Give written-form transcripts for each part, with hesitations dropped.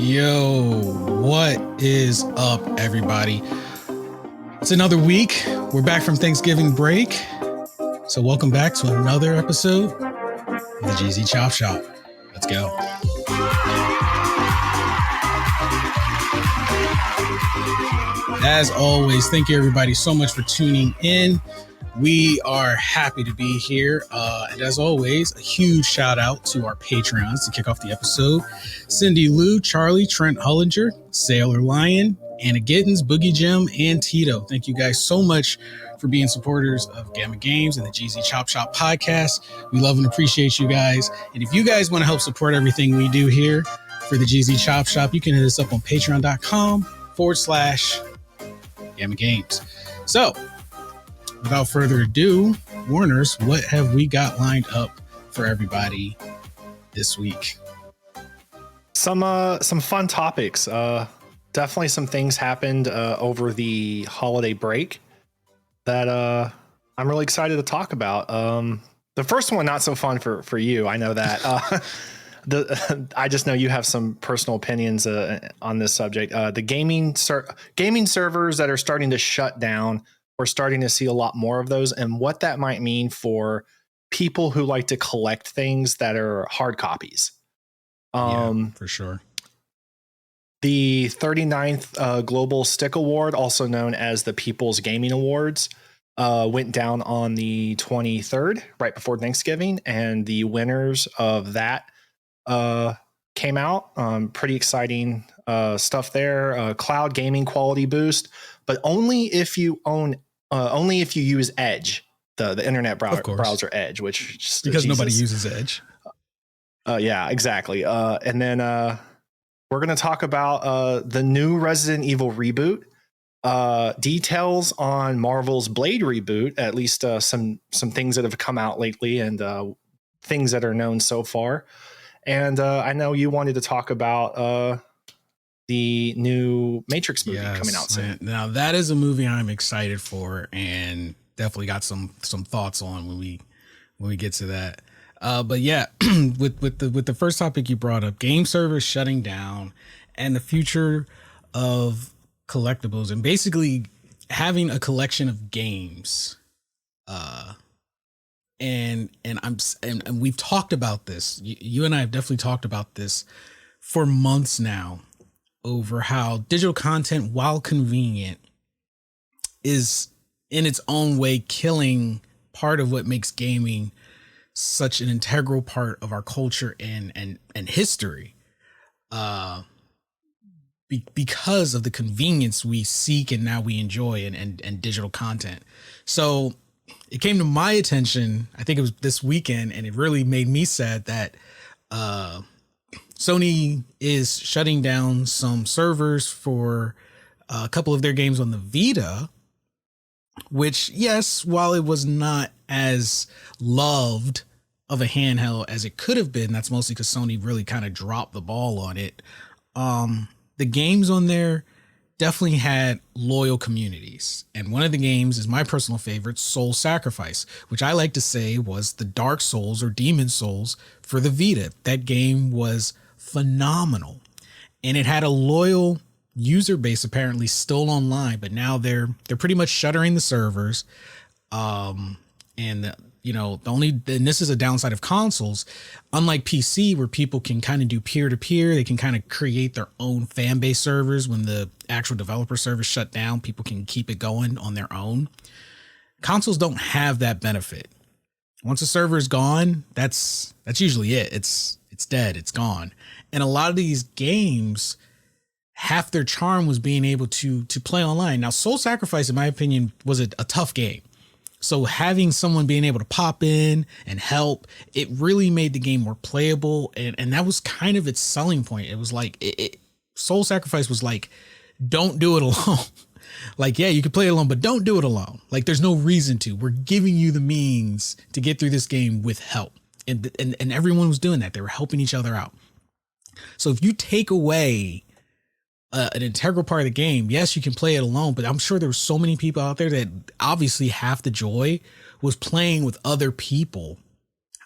Yo, what is up, everybody? It's another week. We're back from Thanksgiving break. So welcome back to another episode of the GZ Chop Shop. Let's go. As always, thank you everybody so much for tuning in. We are happy to be here. And as always, a huge shout out to our Patreons to kick off the episode. Cindy Lou, Charlie, Trent Hullinger, Sailor Lion, Anna Gittins, Boogie Jim, and Tito. Thank you guys so much for being supporters of Gamma Games and the GZ Chop Shop podcast. We love and appreciate you guys. And if you guys want to help support everything we do here for the GZ Chop Shop, you can hit us up on patreon.com/Gamma Games. So, without further ado, Warners, what have we got lined up for everybody this week? Some fun topics. Definitely some things happened over the holiday break that I'm really excited to talk about. The first one, not so fun for you. I know that. I just know you have some personal opinions on this subject. The gaming servers that are starting to shut down. We're starting to see a lot more of those, and what that might mean for people who like to collect things that are hard copies. Yeah, for sure. The 39th Global Stick Award, also known as the People's Gaming Awards, went down on the 23rd, right before Thanksgiving, and the winners of that came out. Pretty exciting stuff there. Cloud gaming quality boost, but only if you use Edge, the internet browser Edge, which just, because nobody uses Edge. Yeah, exactly. And then we're going to talk about the new Resident Evil reboot, details on Marvel's Blade reboot, at least some things that have come out lately and things that are known so far. And I know you wanted to talk about the new Matrix movie coming out soon. Now that is a movie I'm excited for and definitely got some thoughts on when we get to that. But yeah, with the first topic you brought up, game servers shutting down and the future of collectibles and basically having a collection of games. And we've talked about this. You and I have definitely talked about this for months now, over how digital content, while convenient, is in its own way killing part of what makes gaming such an integral part of our culture and history, because of the convenience we seek and now we enjoy and digital content. So it came to my attention, I think it was this weekend, and it really made me sad that Sony is shutting down some servers for a couple of their games on the Vita, which, yes, while it was not as loved of a handheld as it could have been, that's mostly because Sony really kind of dropped the ball on it. The games on there definitely had loyal communities. And one of the games is my personal favorite, Soul Sacrifice, which I like to say was the Dark Souls or Demon Souls for the Vita. That game was phenomenal. And it had a loyal user base apparently still online, but now they're pretty much shuttering the servers. And this is a downside of consoles, unlike PC, where people can kind of do peer-to-peer, they can kind of create their own fan base servers. When the actual developer servers shut down, people can keep it going on their own. Consoles don't have that benefit. Once a server is gone, that's usually it. It's dead. It's gone. And a lot of these games, half their charm was being able to play online. Now, Soul Sacrifice, in my opinion, was a tough game. So having someone being able to pop in and help, it really made the game more playable. And that was kind of its selling point. It was like Soul Sacrifice was like, don't do it alone. Like, yeah, you can play it alone, but don't do it alone. Like, there's no reason to. We're giving you the means to get through this game with help. And everyone was doing that. They were helping each other out. So if you take away an integral part of the game, yes, you can play it alone, but I'm sure there were so many people out there that obviously half the joy was playing with other people.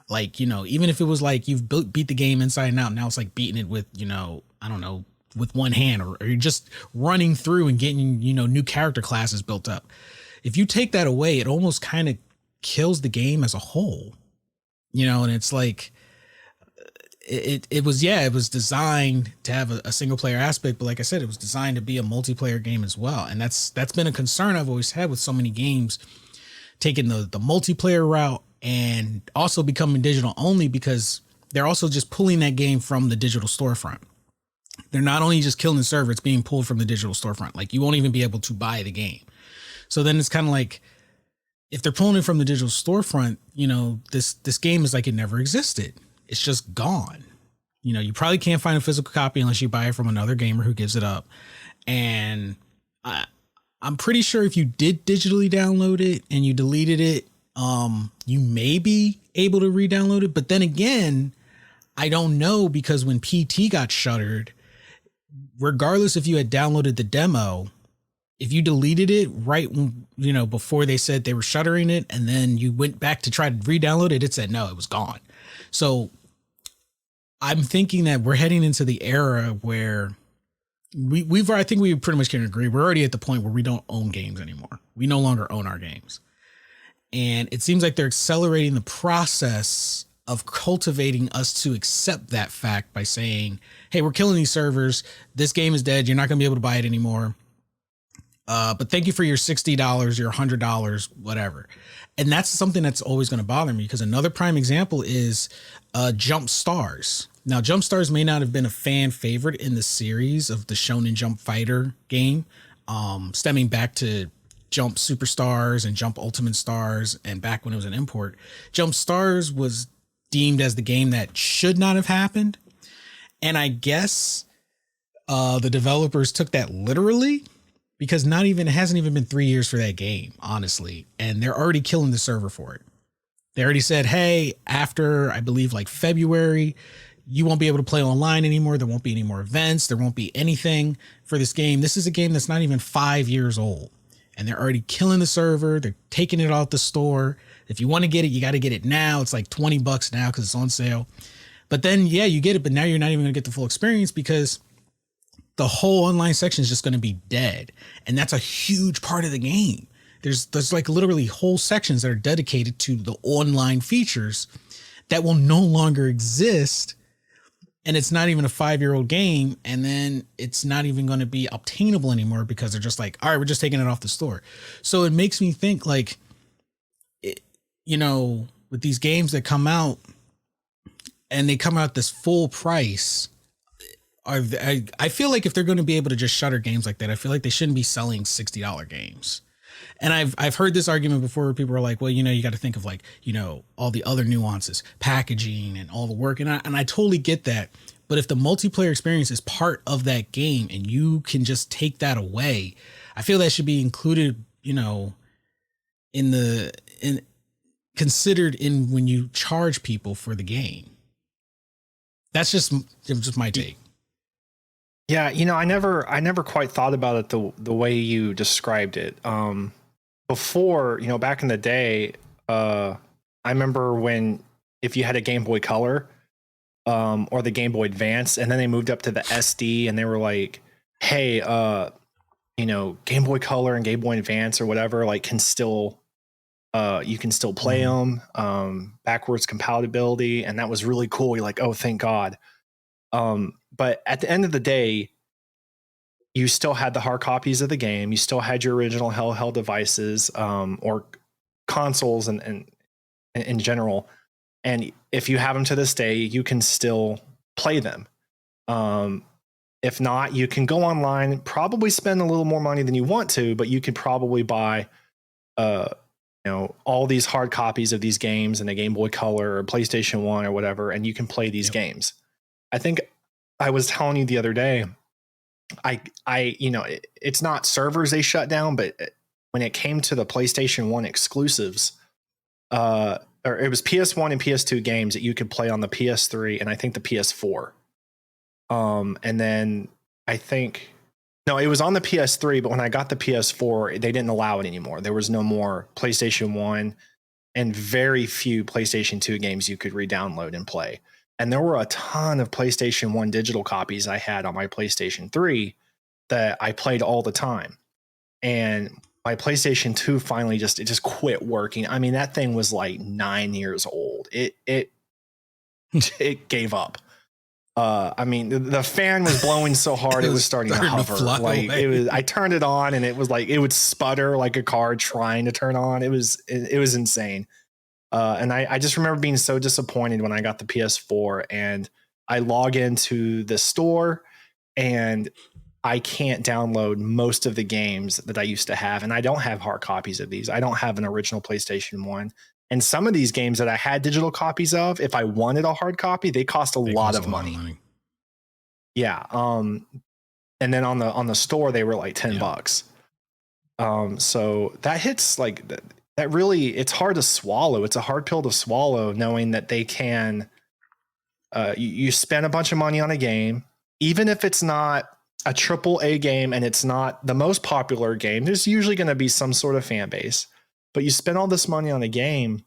Like, you know, even if it was like you've beat the game inside and out, now it's like beating it with, you know, I don't know, with one hand, or you're just running through and getting, new character classes built up. If you take that away, it almost kind of kills the game as a whole, and it's like, it was designed to have a single player aspect, but like I said, it was designed to be a multiplayer game as well. And that's been a concern I've always had with so many games, taking the multiplayer route and also becoming digital only, because they're also just pulling that game from the digital storefront. They're not only just killing the server, it's being pulled from the digital storefront. Like, you won't even be able to buy the game. So then it's kind of like, if they're pulling it from the digital storefront, this game is like it never existed. It's just gone. You probably can't find a physical copy unless you buy it from another gamer who gives it up. And I'm pretty sure if you did digitally download it and you deleted it, you may be able to re-download it. But then again, I don't know, because when PT got shuttered, regardless if you had downloaded the demo, if you deleted it right when, before they said they were shuttering it, and then you went back to try to re-download it, it said no, it was gone. So I'm thinking that we're heading into the era where I think we pretty much can agree, we're already at the point where we don't own games anymore. We no longer own our games. And it seems like they're accelerating the process of cultivating us to accept that fact by saying, hey, we're killing these servers. This game is dead. You're not going to be able to buy it anymore. But thank you for your $60, your $100, whatever. And that's something that's always going to bother me, because another prime example is Jump Stars. Now, Jump Stars may not have been a fan favorite in the series of the Shonen Jump Fighter game, stemming back to Jump Superstars and Jump Ultimate Stars, and back when it was an import. Jump Stars was deemed as the game that should not have happened. And I guess the developers took that literally, because it hasn't even been 3 years for that game, honestly. And they're already killing the server for it. They already said, hey, after, I believe, like February, you won't be able to play online anymore. There won't be any more events. There won't be anything for this game. This is a game that's not even 5 years old. And they're already killing the server. They're taking it off the store. If you want to get it, you got to get it now. It's like $20 now because it's on sale. But then, yeah, you get it, but now you're not even going to get the full experience, because the whole online section is just going to be dead. And that's a huge part of the game. There's like literally whole sections that are dedicated to the online features that will no longer exist. And it's not even a 5-year-old game. And then it's not even going to be obtainable anymore, because they're just like, all right, we're just taking it off the store. So it makes me think, like, with these games that come out and they come out this full price, I feel like if they're going to be able to just shutter games like that, I feel like they shouldn't be selling $60 games. And I've heard this argument before where people are like, well, you got to think of, like, all the other nuances, packaging and all the work. And I totally get that. But if the multiplayer experience is part of that game and you can just take that away, I feel that should be included, considered in when you charge people for the game. That's just my take. Yeah, I never quite thought about it the way you described it. Before, back in the day, I remember when, if you had a Game Boy Color, or the Game Boy Advance, and then they moved up to the SD, and they were like, hey, Game Boy Color and Game Boy Advance or whatever, like, can still, you can still play them, backwards compatibility. And that was really cool. You're like, oh, thank God. But at the end of the day, you still had the hard copies of the game. You still had your original handheld devices, or consoles and in general. And if you have them to this day, you can still play them. If not, you can go online, probably spend a little more money than you want to, but you could probably buy, all these hard copies of these games in a Game Boy Color or PlayStation 1 or whatever, and you can play these games. I think I was telling you the other day, it's not servers they shut down, but when it came to the PlayStation 1 exclusives, or it was PS1 and PS2 games that you could play on the PS3 and I think the PS4. And then I think, no, it was on the PS3, but when I got the PS4, they didn't allow it anymore. There was no more PlayStation 1 and very few PlayStation 2 games you could re-download and play. And there were a ton of PlayStation 1 digital copies I had on my PlayStation 3 that I played all the time. And my PlayStation 2 finally just quit working. I mean, that thing was like 9 years old. It gave up. I mean, the fan was blowing so hard it was starting to hover. I turned it on and it was like it would sputter like a car trying to turn on. It was insane. And I just remember being so disappointed when I got the PS4 and I log into the store and I can't download most of the games that I used to have. And I don't have hard copies of these. I don't have an original PlayStation 1. And some of these games that I had digital copies of, if I wanted a hard copy, they cost a lot of money. Yeah. And then on the store, they were like $10. So that hits like that really, it's hard to swallow. It's a hard pill to swallow knowing that they can, you spend a bunch of money on a game, even if it's not a triple A game and it's not the most popular game, there's usually going to be some sort of fan base, but you spend all this money on a game,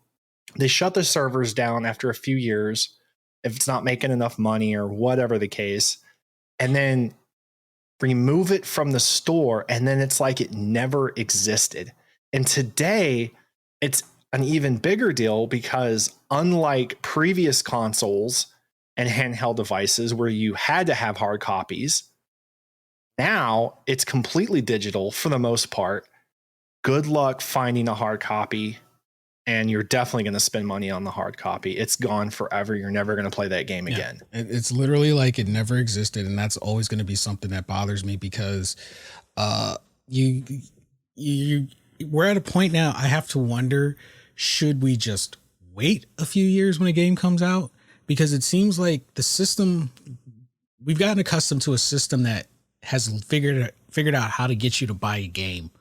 they shut the servers down after a few years if it's not making enough money or whatever the case, and then remove it from the store. And then it's like it never existed. And today it's an even bigger deal because unlike previous consoles and handheld devices where you had to have hard copies, now it's completely digital for the most part. Good luck finding a hard copy, and you're definitely going to spend money on the hard copy. It's gone forever. You're never going to play that game again. It's literally like it never existed, and that's always going to be something that bothers me because we're at a point now. I have to wonder, should we just wait a few years when a game comes out? Because it seems like the system, we've gotten accustomed to a system that has figured out how to get you to buy a game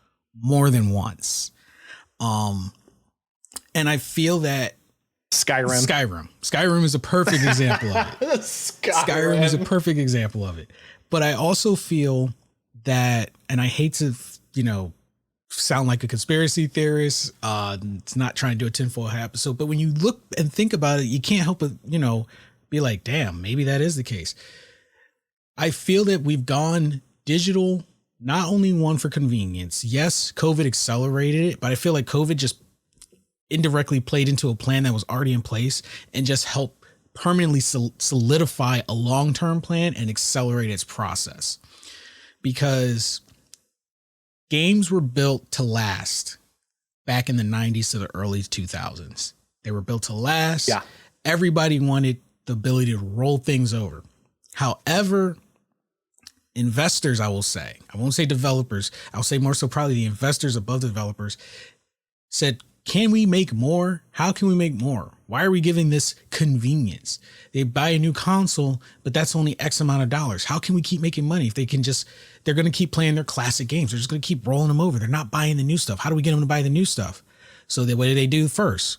more than once. And I feel that Skyrim is a perfect example of it. Skyrim is a perfect example of it. But I also feel that, and I hate to, sound like a conspiracy theorist. It's not trying to do a tinfoil hat episode, but when you look and think about it, you can't help but, be like, damn, maybe that is the case. I feel that we've gone digital, not only one for convenience. Yes, COVID accelerated it, but I feel like COVID just indirectly played into a plan that was already in place and just helped permanently solidify a long-term plan and accelerate its process. Because games were built to last back in the 90s to the early 2000s. They were built to last. Yeah. Everybody wanted the ability to roll things over. However, investors, I won't say developers, I'll say more so probably the investors above the developers said, can we make more? How can we make more? Why are we giving this convenience? They buy a new console, but that's only X amount of dollars. How can we keep making money if they're going to keep playing their classic games? They're just going to keep rolling them over. They're not buying the new stuff. How do we get them to buy the new stuff? So what do they do first?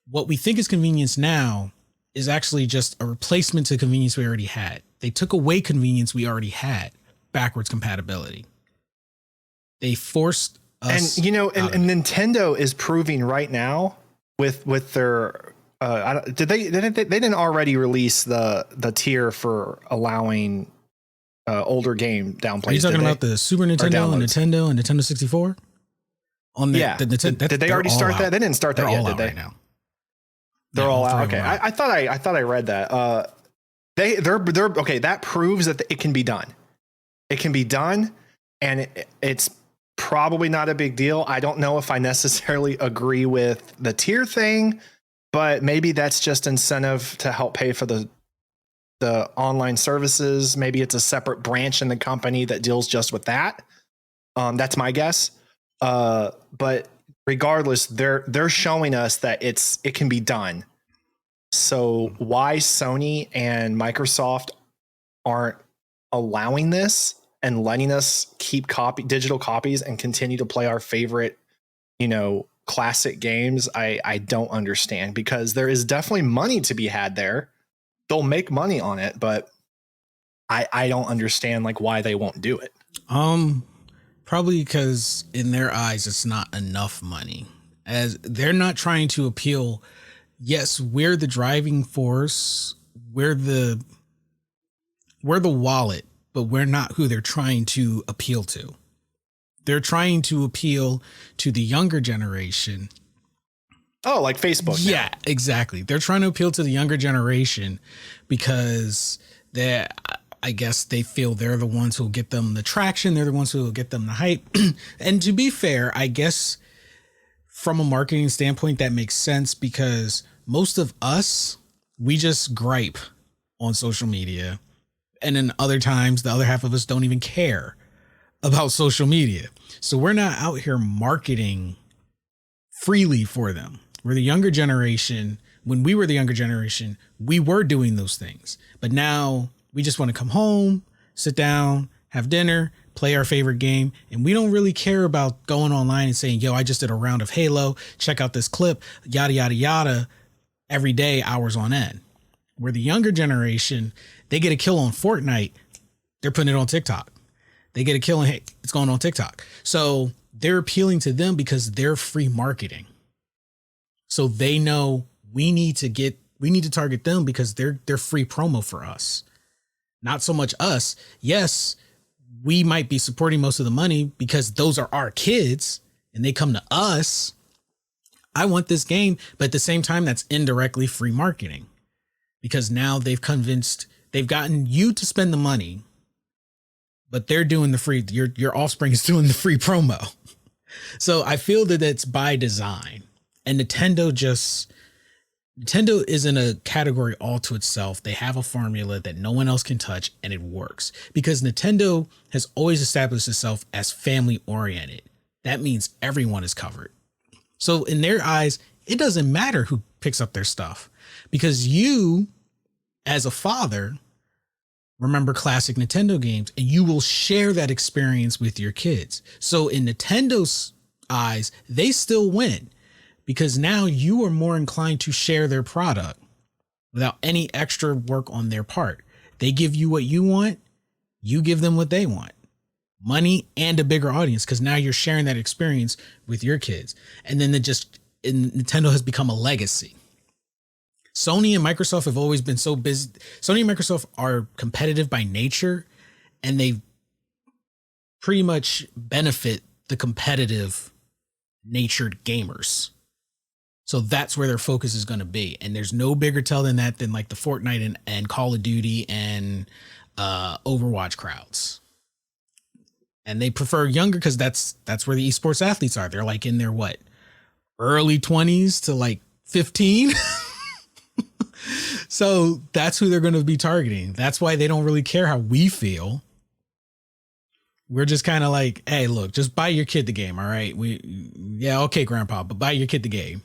What we think is convenience now is actually just a replacement to convenience we already had. They took away convenience we already had, backwards compatibility. They forced us. And and Nintendo is proving right now with their they didn't already release the tier for allowing older game downplays. Are you talking about the Super Nintendo and Nintendo 64? On the, did they already start that? They didn't start that yet, did they? Right now. They're all out. Okay, I thought I read that. They're okay. That proves that it can be done. It can be done, and it's probably not a big deal. I don't know if I necessarily agree with the tier thing, but maybe that's just incentive to help pay for the online services. Maybe it's a separate branch in the company that deals just with that. That's my guess. But regardless, they're showing us that it can be done. So why Sony and Microsoft aren't allowing this and letting us keep digital copies and continue to play our favorite, classic games, I don't understand, because there is definitely money to be had there. They'll make money on it, but I don't understand why they won't do it. Probably because in their eyes, it's not enough money, as they're not trying to appeal. Yes, we're the driving force we're the wallet, but we're not who they're trying to appeal to. They're trying to appeal to the younger generation. Oh, like Facebook. Yeah, exactly. They're trying to appeal to the younger generation because I guess they feel they're the ones who will get them the traction. They're the ones who will get them the hype. And to be fair, I guess from a marketing standpoint, that makes sense because most of us, we just gripe on social media. And then other times, the other half of us don't even care about social media. So we're not out here marketing freely for them. We're the younger generation. When we were the younger generation, we were doing those things. But now we just want to come home, sit down, have dinner, play our favorite game. And we don't really care about going online and saying, yo, I just did a round of Halo. Check out this clip, yada, yada, yada, every day, hours on end. Where the younger generation, they get a kill on Fortnite, they're putting it on TikTok. They get a kill and hey, it's going on TikTok. So they're appealing to them because they're free marketing. So they know we need to target them because they're free promo for us. Not so much us. Yes, we might be supporting most of the money because those are our kids and they come to us. I want this game, but at the same time, that's indirectly free marketing because now they've gotten you to spend the money, but they're doing the free, your offspring is doing the free promo. So I feel that it's by design. And Nintendo is in a category all to itself. They have a formula that no one else can touch, and it works because Nintendo has always established itself as family oriented. That means everyone is covered. So in their eyes, it doesn't matter who picks up their stuff because you, as a father, remember classic Nintendo games and you will share that experience with your kids. So in Nintendo's eyes, they still win. Because now you are more inclined to share their product without any extra work on their part. They give you what you want. You give them what they want. Money and a bigger audience because now you're sharing that experience with your kids. And then Nintendo has become a legacy. Sony and Microsoft have always been so busy. Sony and Microsoft are competitive by nature and they pretty much benefit the competitive natured gamers. So that's where their focus is going to be. And there's no bigger tell than that than like the Fortnite and Call of Duty and Overwatch crowds. And they prefer younger because that's where the esports athletes are. They're like in their early 20s to like 15. So that's who they're going to be targeting. That's why they don't really care how we feel. We're just kind of like, hey, look, just buy your kid the game. All right. Okay, grandpa, but buy your kid the game.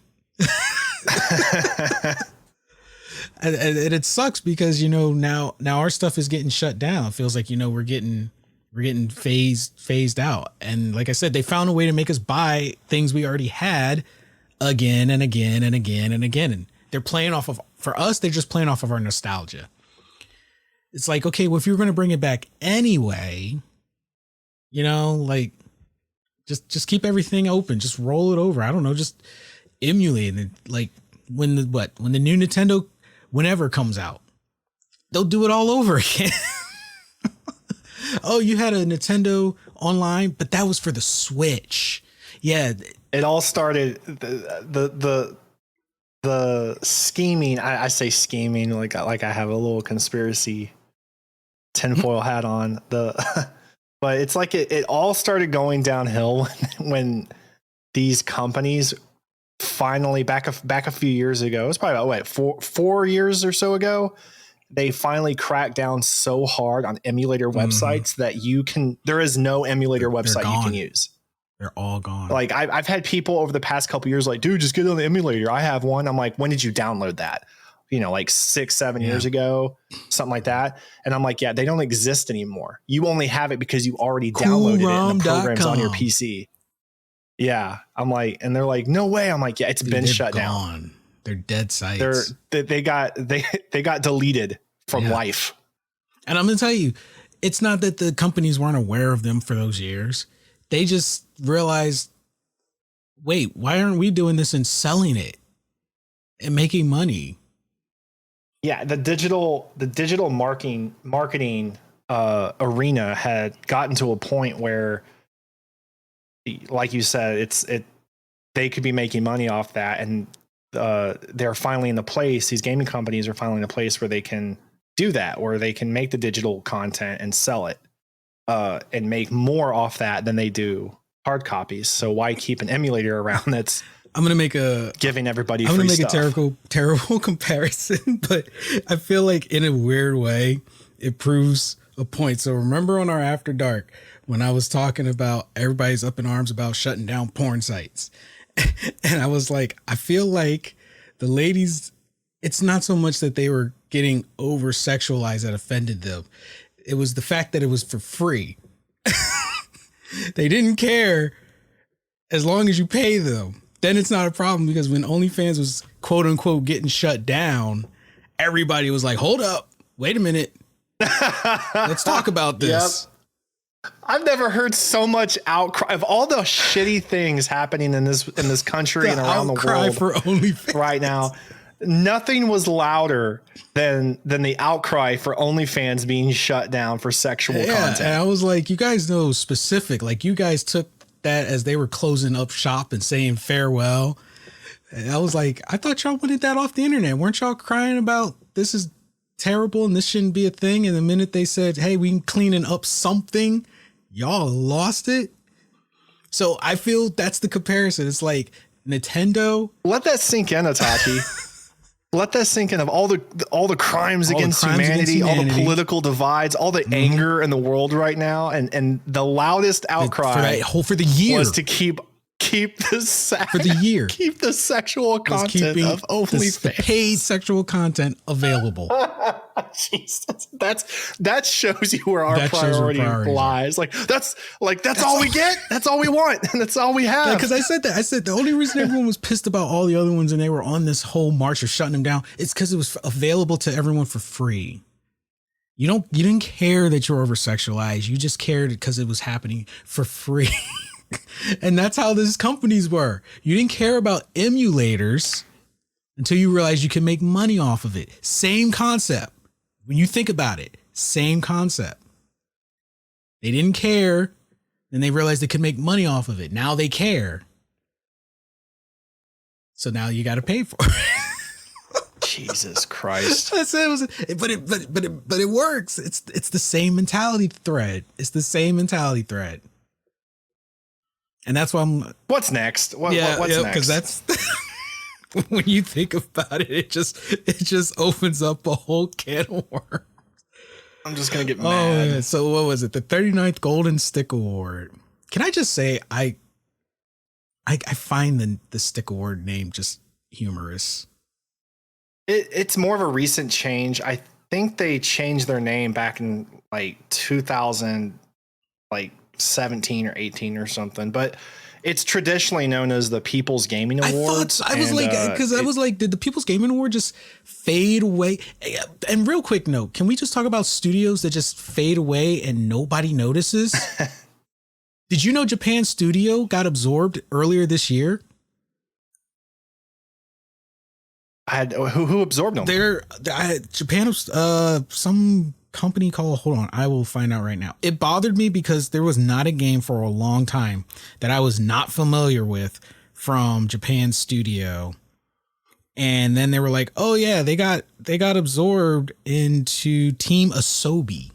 and it sucks because now our stuff is getting shut down. It feels like we're getting phased out, and like I said, they found a way to make us buy things we already had again and again and again and again, and they're playing off of, for us, they're just playing off of our nostalgia. It's like, okay, well, if you're going to bring it back anyway, like just keep everything open, just roll it over. I don't know, just emulate it. Like when the new Nintendo, whenever it comes out, they'll do it all over again. Oh, you had a Nintendo online, but that was for the Switch. Yeah. It all started the scheming. I say scheming like I have a little conspiracy tinfoil hat on but it's like it all started going downhill when these companies finally back a few years ago, it's probably about four years or so ago, they finally cracked down so hard on emulator websites that there is no emulator website you can use. They're all gone. Like I've had people over the past couple years like, dude, just get on the emulator. I have one. I'm like, when did you download that? Like 6-7 years ago, something like that. And I'm like, yeah, they don't exist anymore. You only have it because you already downloaded it and the program's on your PC. Yeah. I'm like, and they're like, no way. I'm like, yeah, it's been shut down. They're dead sites. They got deleted from life. And I'm going to tell you, it's not that the companies weren't aware of them for those years. They just realized, wait, why aren't we doing this and selling it and making money? Yeah, the digital marketing arena had gotten to a point where, like you said, they could be making money off that, and they're finally in the place. These gaming companies are finally in a place where they can do that, where they can make the digital content and sell it, and make more off that than they do hard copies. So why keep an emulator around that's I'm gonna make a giving everybody I'm free gonna make stuff? a terrible comparison, but I feel like in a weird way it proves a point. So remember on our After Dark when I was talking about everybody's up in arms about shutting down porn sites, and I was like, I feel like the ladies, it's not so much that they were getting over sexualized that offended them. It was the fact that it was for free. They didn't care as long as you pay them. Then it's not a problem, because when OnlyFans was quote unquote getting shut down, everybody was like, hold up, wait a minute. Let's talk about this. Yep. I've never heard so much outcry of all the shitty things happening in this country and around the world for OnlyFans right now. Nothing was louder than the outcry for OnlyFans being shut down for sexual content. And I was like, you guys know specific, like you guys took that as they were closing up shop and saying farewell. And I was like, I thought y'all wanted that off the internet. Weren't y'all crying about this is terrible and this shouldn't be a thing? And the minute they said, hey, we can cleaning up something, y'all lost it. So I feel that's the comparison. It's like Nintendo. Let that sink in, Itachi. Let that sink in, of all the crimes against humanity, all the political divides, all the anger in the world right now, and the loudest outcry for the year was to keep the for the year keep the sexual content of OnlyFans, the paid sexual content available. Jesus, that shows you where our priority lies. That's all we get. That's all we want, and that's all we have. Because I said the only reason everyone was pissed about all the other ones and they were on this whole march of shutting them down, it's because it was available to everyone for free. You didn't care that you were over sexualized. You just cared because it was happening for free. And that's how these companies were. You didn't care about emulators until you realized you can make money off of it. Same concept. When you think about it, same concept. They didn't care. Then they realized they could make money off of it. Now they care. So now you got to pay for it. Jesus Christ. But it works. It's the same mentality thread. It's the same mentality thread. And that's why what's next? What's next? Because that's when you think about it, it just opens up a whole can of worms. I'm just gonna get mad. Yeah. So what was it? The 39th Golden Stick Award. Can I just say I find the Stick Award name just humorous. It's more of a recent change. I think they changed their name back in like 2000, like 17 or 18 or something, but it's traditionally known as the People's Gaming Awards. I was like, did the People's Gaming Award just fade away? And real quick note, can we just talk about studios that just fade away and nobody notices? Did you know Japan Studio got absorbed earlier this year? Who absorbed them? Japan, some company called, hold on, I will find out right now. It bothered me because there was not a game for a long time that I was not familiar with from Japan Studio. And then they were like, oh yeah, they got absorbed into Team Asobi.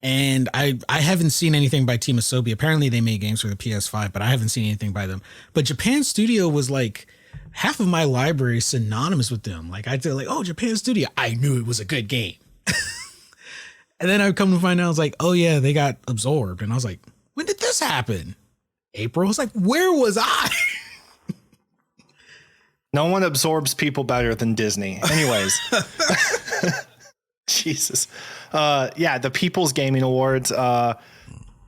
And I haven't seen anything by Team Asobi. Apparently they made games for the PS5, but I haven't seen anything by them. But Japan Studio was like half of my library is synonymous with them. Like I'd say like, oh, Japan Studio. I knew it was a good game. And then I come to find out, I was like, oh yeah, they got absorbed. And I was like, when did this happen? April. I was like, where was I? No one absorbs people better than Disney. Anyways. Jesus. Yeah, the People's Gaming Awards.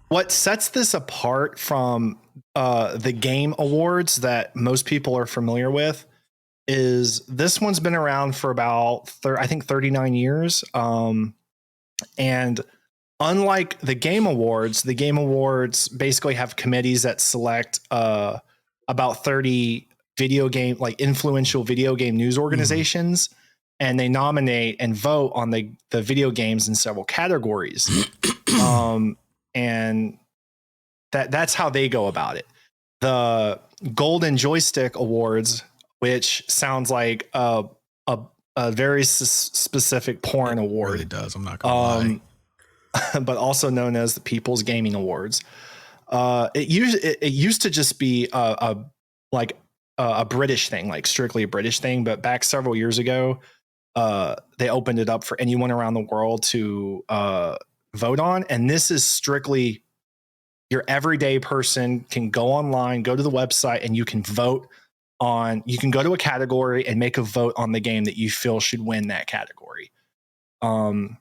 What sets this apart from the Game Awards that most people are familiar with is this one's been around for about 39 years. And unlike the Game Awards basically have committees that select about 30 influential video game news organizations, and they nominate and vote on the video games in several categories. And that's how they go about it. The Golden Joystick Awards, which sounds like a very specific porn award. It really does. I'm not gonna lie. But also known as the People's Gaming Awards. It used to just be a British thing, like strictly a British thing. But back several years ago, they opened it up for anyone around the world to vote on. And this is strictly your everyday person can go online, go to the website, and you can vote on. You can go to a category and make a vote on the game that you feel should win that category. And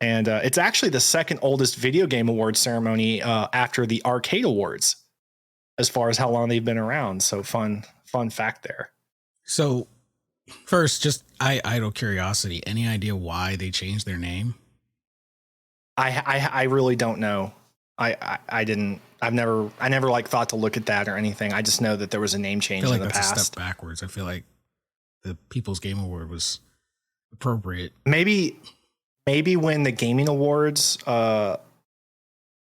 it's actually the second oldest video game award ceremony after the Arcade Awards, as far as how long they've been around. So fun fact there. So first, just idle curiosity. Any idea why they changed their name? I really don't know. I didn't. I never like thought to look at that or anything. I just know that there was a name change in the past. A step backwards. I feel like the People's Game Award was appropriate. Maybe when the Gaming Awards, what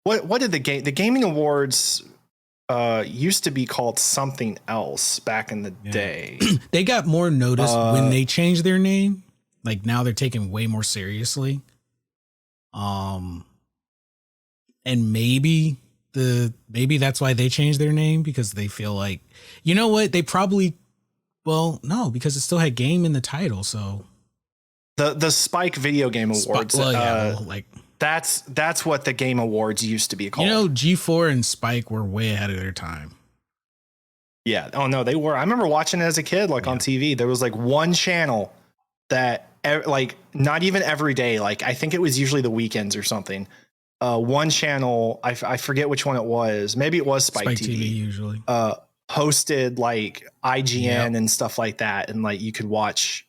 did the Gaming Awards used to be called something else back in the day. They got more notice when they changed their name. Like now they're taken way more seriously. And maybe that's why they changed their name, because they feel like, you know what, they probably, well, no, because it still had game in the title. So the Spike Video Game Awards, that's what the Game Awards used to be called. You know, G4 and Spike were way ahead of their time. Yeah. Oh no, they were. I remember watching it as a kid, on TV. There was one channel that not even every day. I think it was usually the weekends or something. One channel, I forget which one it was. Maybe it was Spike TV usually. Hosted IGN and stuff like that, and you could watch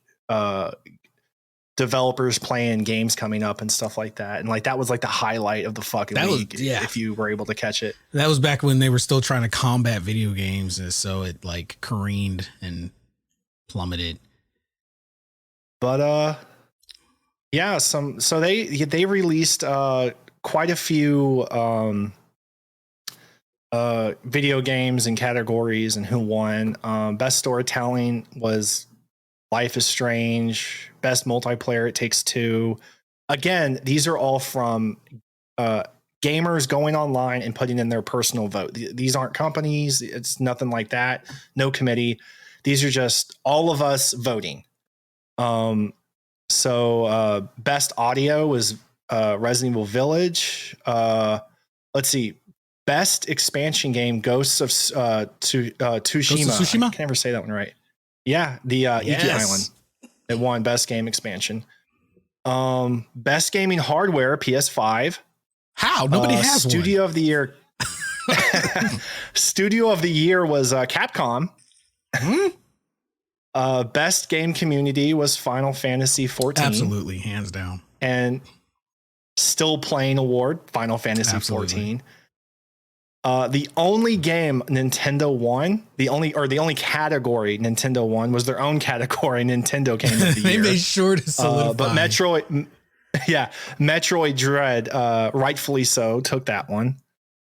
developers playing games coming up and stuff like that, and that was the highlight of the fucking week. If you were able to catch it. That was back when they were still trying to combat video games, and so it careened and plummeted. But so they released quite a few video games and categories and who won. Best storytelling was Life is Strange. Best multiplayer, It Takes Two. Again, these are all from gamers going online and putting in their personal vote. These aren't companies. It's nothing like that. No committee. These are just all of us voting. So best audio was Resident Evil Village. Let's see. Best expansion game, Ghosts of Tsushima. I can never say that one right. Yeah, the Iki Island. It won best game expansion. Best gaming hardware, PS5. How? Nobody has Studio one. of the Year. Studio of the Year was Capcom. Best game community was Final Fantasy 14. Absolutely, hands down. And still playing award, Final Fantasy 14. The only game Nintendo won, the only category Nintendo won was their own category, Nintendo Game of the Year. They made sure to solidify. But Metroid Dread, rightfully so, took that one.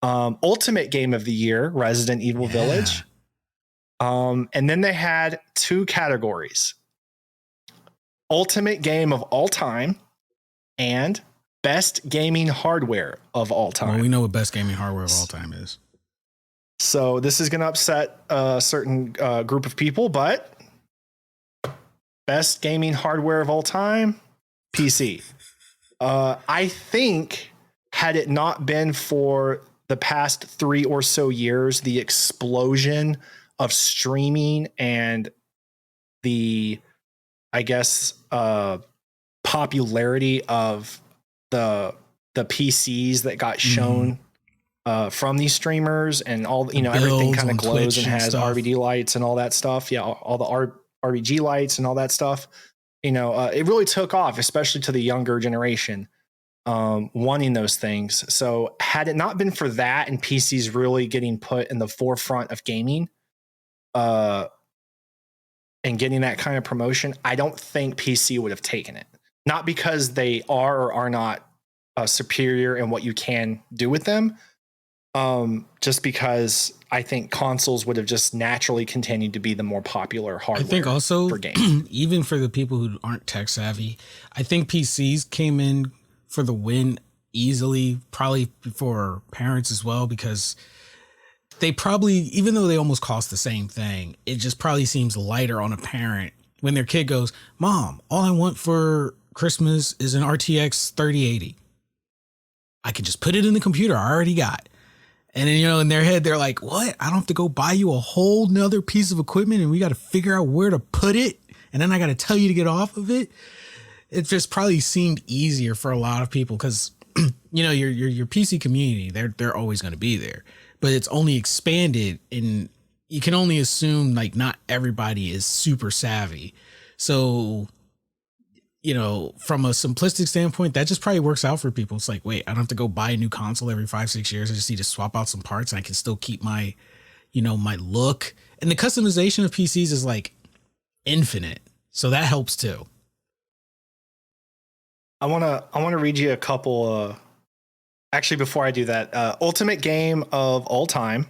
Ultimate Game of the Year, Resident Evil Village. And then they had two categories: Ultimate Game of All Time and Best Gaming Hardware of All Time. Well, we know what best gaming hardware of all time is. So this is going to upset a certain group of people, but best gaming hardware of all time, PC. I think had it not been for the past 3 or so years, the explosion of streaming and the, popularity of the PCs that got shown from these streamers, and all everything kind of glows and has RGB lights and all that stuff. Yeah, all the RGB lights and all that stuff. It really took off, especially to the younger generation, wanting those things. So had it not been for that and PCs really getting put in the forefront of gaming, and getting that kind of promotion, I don't think PC would have taken it. Not because they are or are not superior in what you can do with them, just because I think consoles would have just naturally continued to be the more popular hardware. I think also, for games. even for the people who aren't tech savvy, I think PCs came in for the win easily, probably for parents as well, because they probably, even though they almost cost the same thing, it just probably seems lighter on a parent when their kid goes, Mom, all I want for Christmas is an RTX 3080. I can just put it in the computer I already got. And then, in their head, they're like, what? I don't have to go buy you a whole nother piece of equipment and we got to figure out where to put it. And then I got to tell you to get off of it. It just probably seemed easier for a lot of people because, your PC community, they're always going to be there, but it's only expanded, and you can only assume like not everybody is super savvy. So, from a simplistic standpoint, that just probably works out for people. It's like, wait, I don't have to go buy a new console every 5-6 years. I just need to swap out some parts and I can still keep my, my look. And the customization of PCs is like infinite. So that helps too. I want to read you a couple, actually, before I do that, ultimate game of all time,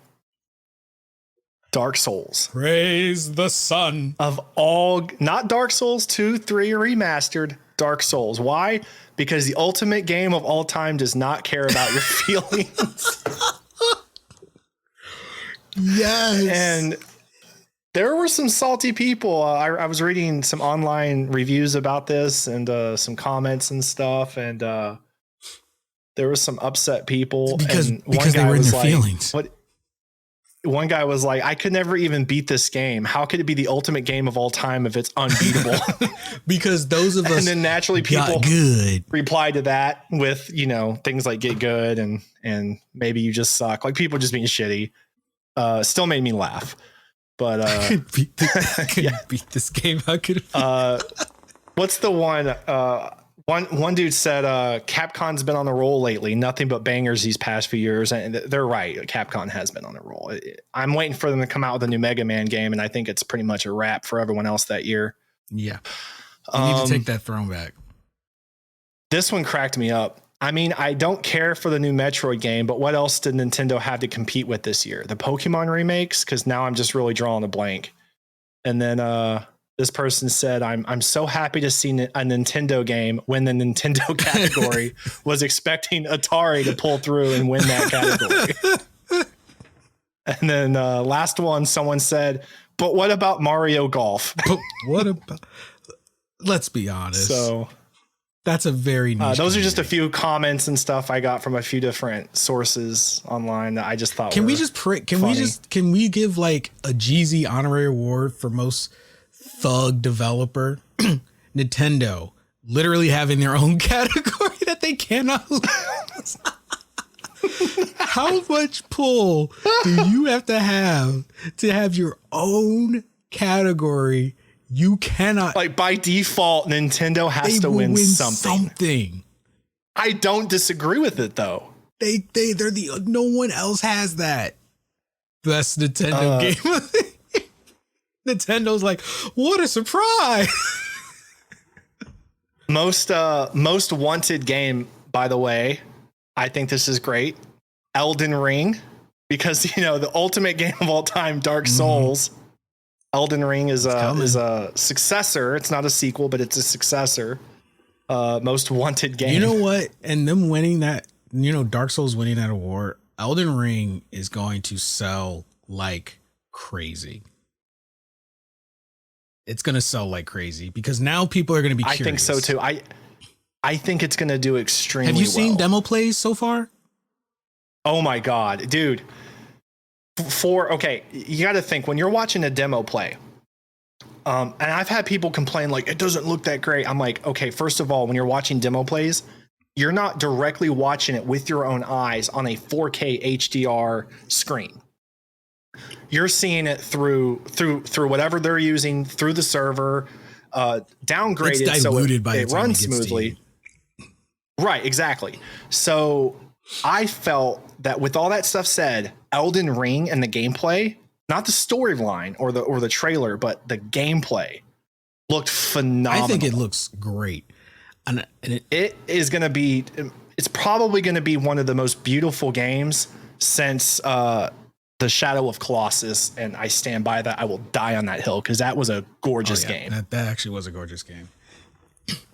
Dark Souls. Praise the sun. Of all, not Dark Souls 2, 3 remastered, Dark Souls. Why? Because the ultimate game of all time does not care about your feelings. Yes. And there were some salty people. I was reading some online reviews about this and some comments and stuff. And there was some upset people. Because one guy they were in was their like, feelings. What? One guy was like, I could never even beat this game. How could it be the ultimate game of all time if it's unbeatable? Because those of us and then naturally people good reply to that with, things like get good and maybe you just suck. Like people just being shitty. Still made me laugh. But beat this game. How could it what's the one? One dude said Capcom's been on the roll lately, nothing but bangers these past few years, and they're right. Capcom has been on a roll. I'm waiting for them to come out with a new Mega Man game, and I think it's pretty much a wrap for everyone else that year. Yeah, you need to take that throne back. This one cracked me up. I mean, I don't care for the new Metroid game, but what else did Nintendo have to compete with this year? The Pokemon remakes? Because now I'm just really drawing a blank. And then this person said, I'm so happy to see a Nintendo game when the Nintendo category was expecting Atari to pull through and win that category. And then last one, someone said, but what about Mario Golf? But what about, let's be honest. So that's a very niche those are just a few comments and stuff I got from a few different sources online that I just thought can were we just funny. Can we give like a Jeezy honorary award for most thug developer? Nintendo literally having their own category that they cannot lose. How much pull do you have to have your own category? You cannot, like, by default, Nintendo has to win something. I don't disagree with it though. They're no one else has that. Best Nintendo game. Nintendo's like, what a surprise. Most wanted game, by the way. I think this is great. Elden Ring, because the ultimate game of all time, Dark Souls. Elden Ring is a successor. It's not a sequel, but it's a successor. Most wanted game. You know what? And them winning that, Dark Souls winning that award, Elden Ring is going to sell like crazy. It's going to sell like crazy because now people are going to be curious. I think so too. I think it's going to do extremely well. Have you seen demo plays so far? Oh my God, dude. You got to think when you're watching a demo play, and I've had people complain like it doesn't look that great. I'm like, okay, first of all, when you're watching demo plays, you're not directly watching it with your own eyes on a 4K HDR screen. You're seeing it through whatever they're using through the server, downgraded it's diluted so it runs smoothly. Right, exactly. So I felt that with all that stuff said, Elden Ring and the gameplay not the storyline or the trailer, but the gameplay looked phenomenal. I think it looks great. And it is going to be, it's probably going to be one of the most beautiful games since the Shadow of Colossus. And I stand by that. I will die on that hill because that was a gorgeous game. That actually was a gorgeous game.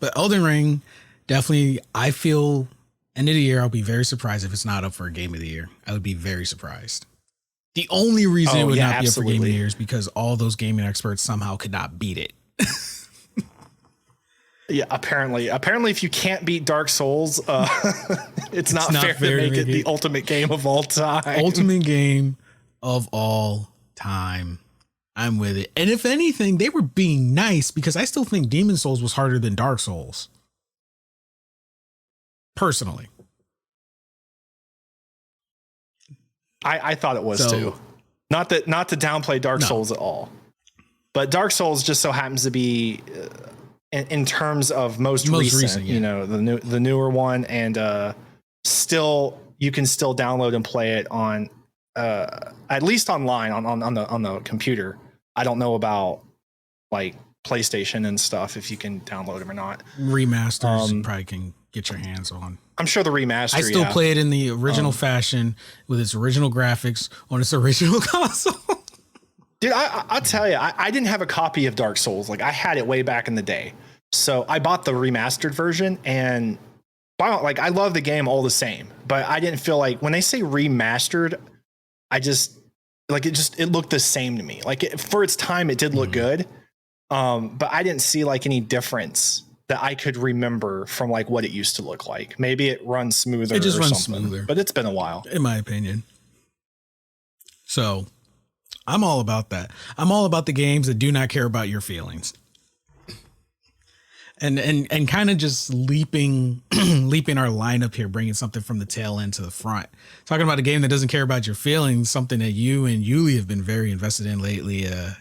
But Elden Ring, definitely, I feel end of the year, I'll be very surprised if it's not up for a game of the year. I would be very surprised. The only reason it would not be up for game of the year is because all those gaming experts somehow could not beat it. Yeah, apparently, if you can't beat Dark Souls, it's not fair to make it the ultimate game of all time. Ultimate game of all time. I'm with it. And if anything, they were being nice because I still think Demon Souls was harder than Dark Souls. Personally. I thought it was too. Not to downplay Dark Souls at all. But Dark Souls just so happens to be in terms of most recent, yeah. You know, the newer one, and still you can still download and play it on at least online on the computer. I don't know about like PlayStation and stuff if you can download them or not. Remasters you probably can get your hands on. I'm sure the remaster. I still play it in the original fashion with its original graphics on its original console. Dude, I'll tell you, I didn't have a copy of Dark Souls. Like I had it way back in the day. So I bought the remastered version, and like I love the game all the same, but I didn't feel like when they say remastered, it looked the same to me. Like for its time, it did look good. But I didn't see like any difference that I could remember from like what it used to look like. Maybe it runs smoother. It just runs smoother, but it's been a while, in my opinion. So I'm all about that. I'm all about the games that do not care about your feelings. And kind of just leaping our lineup here, bringing something from the tail end to the front. Talking about a game that doesn't care about your feelings, something that you and Yuli have been very invested in lately, the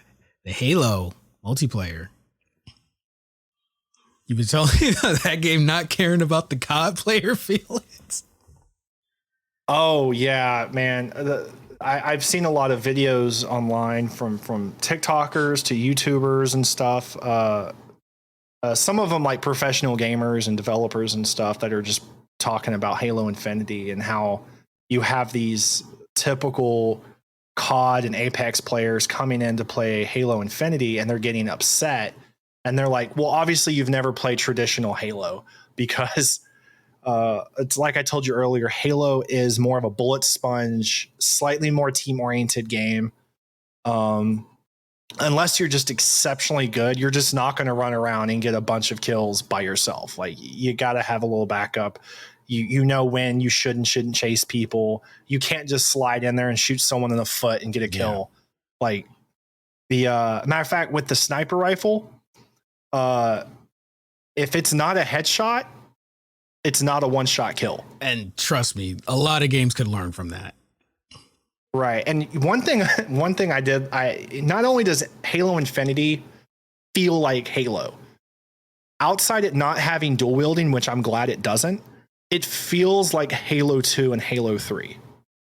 Halo multiplayer. You've been telling me that game not caring about the COD player feelings. Oh yeah, man. I've seen a lot of videos online from TikTokers to YouTubers and stuff. Some of them like professional gamers and developers and stuff that are just talking about Halo Infinity and how you have these typical COD and Apex players coming in to play Halo Infinity and they're getting upset. And they're like, well, obviously you've never played traditional Halo because it's like I told you earlier, Halo is more of a bullet sponge, slightly more team-oriented game. Unless you're just exceptionally good, you're just not going to run around and get a bunch of kills by yourself. Like you got to have a little backup. You know when you should and shouldn't chase people. You can't just slide in there and shoot someone in the foot and get a kill. Yeah. Like the matter of fact, with the sniper rifle, if it's not a headshot, it's not a one-shot kill. And trust me, a lot of games could learn from that. Right. And one thing I did, not only does Halo Infinity feel like Halo, outside it not having dual wielding, which I'm glad it doesn't, it feels like Halo 2 and Halo 3.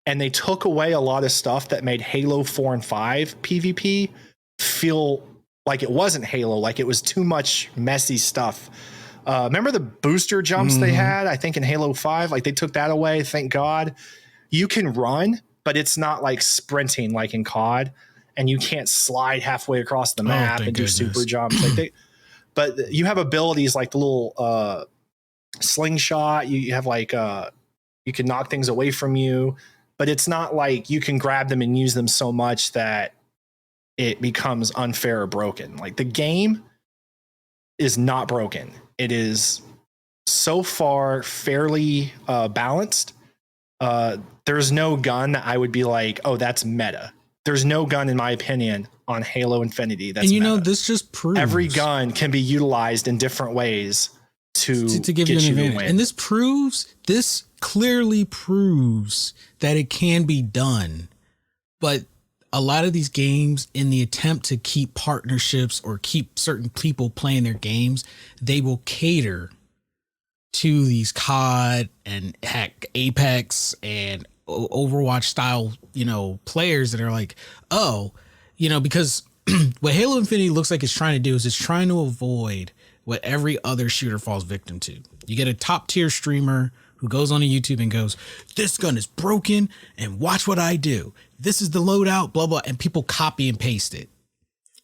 And they took away a lot of stuff that made Halo 4 and 5 PvP feel like it wasn't Halo, like it was too much messy stuff. Remember the booster jumps they had, I think in Halo 5? Like they took that away, thank God. You can run, but it's not like sprinting like in COD, and you can't slide halfway across the map and do super jumps. But you have abilities like the little slingshot. You have like you can knock things away from you, but it's not like you can grab them and use them so much that it becomes unfair or broken. Like the game is not broken. It is so far fairly balanced. There's no gun that I would be like, oh, that's meta. There's no gun, in my opinion, on Halo Infinity that's meta. Know, this just proves every gun can be utilized in different ways to give you an advantage. And this clearly proves that it can be done. But a lot of these games, in the attempt to keep partnerships or keep certain people playing their games, they will cater to these COD and heck Apex and Overwatch style, players that are like, oh, because what Halo Infinity looks like it's trying to do is it's trying to avoid what every other shooter falls victim to. You get a top tier streamer who goes on YouTube and goes, this gun is broken and watch what I do. This is the loadout, blah, blah. And people copy and paste it.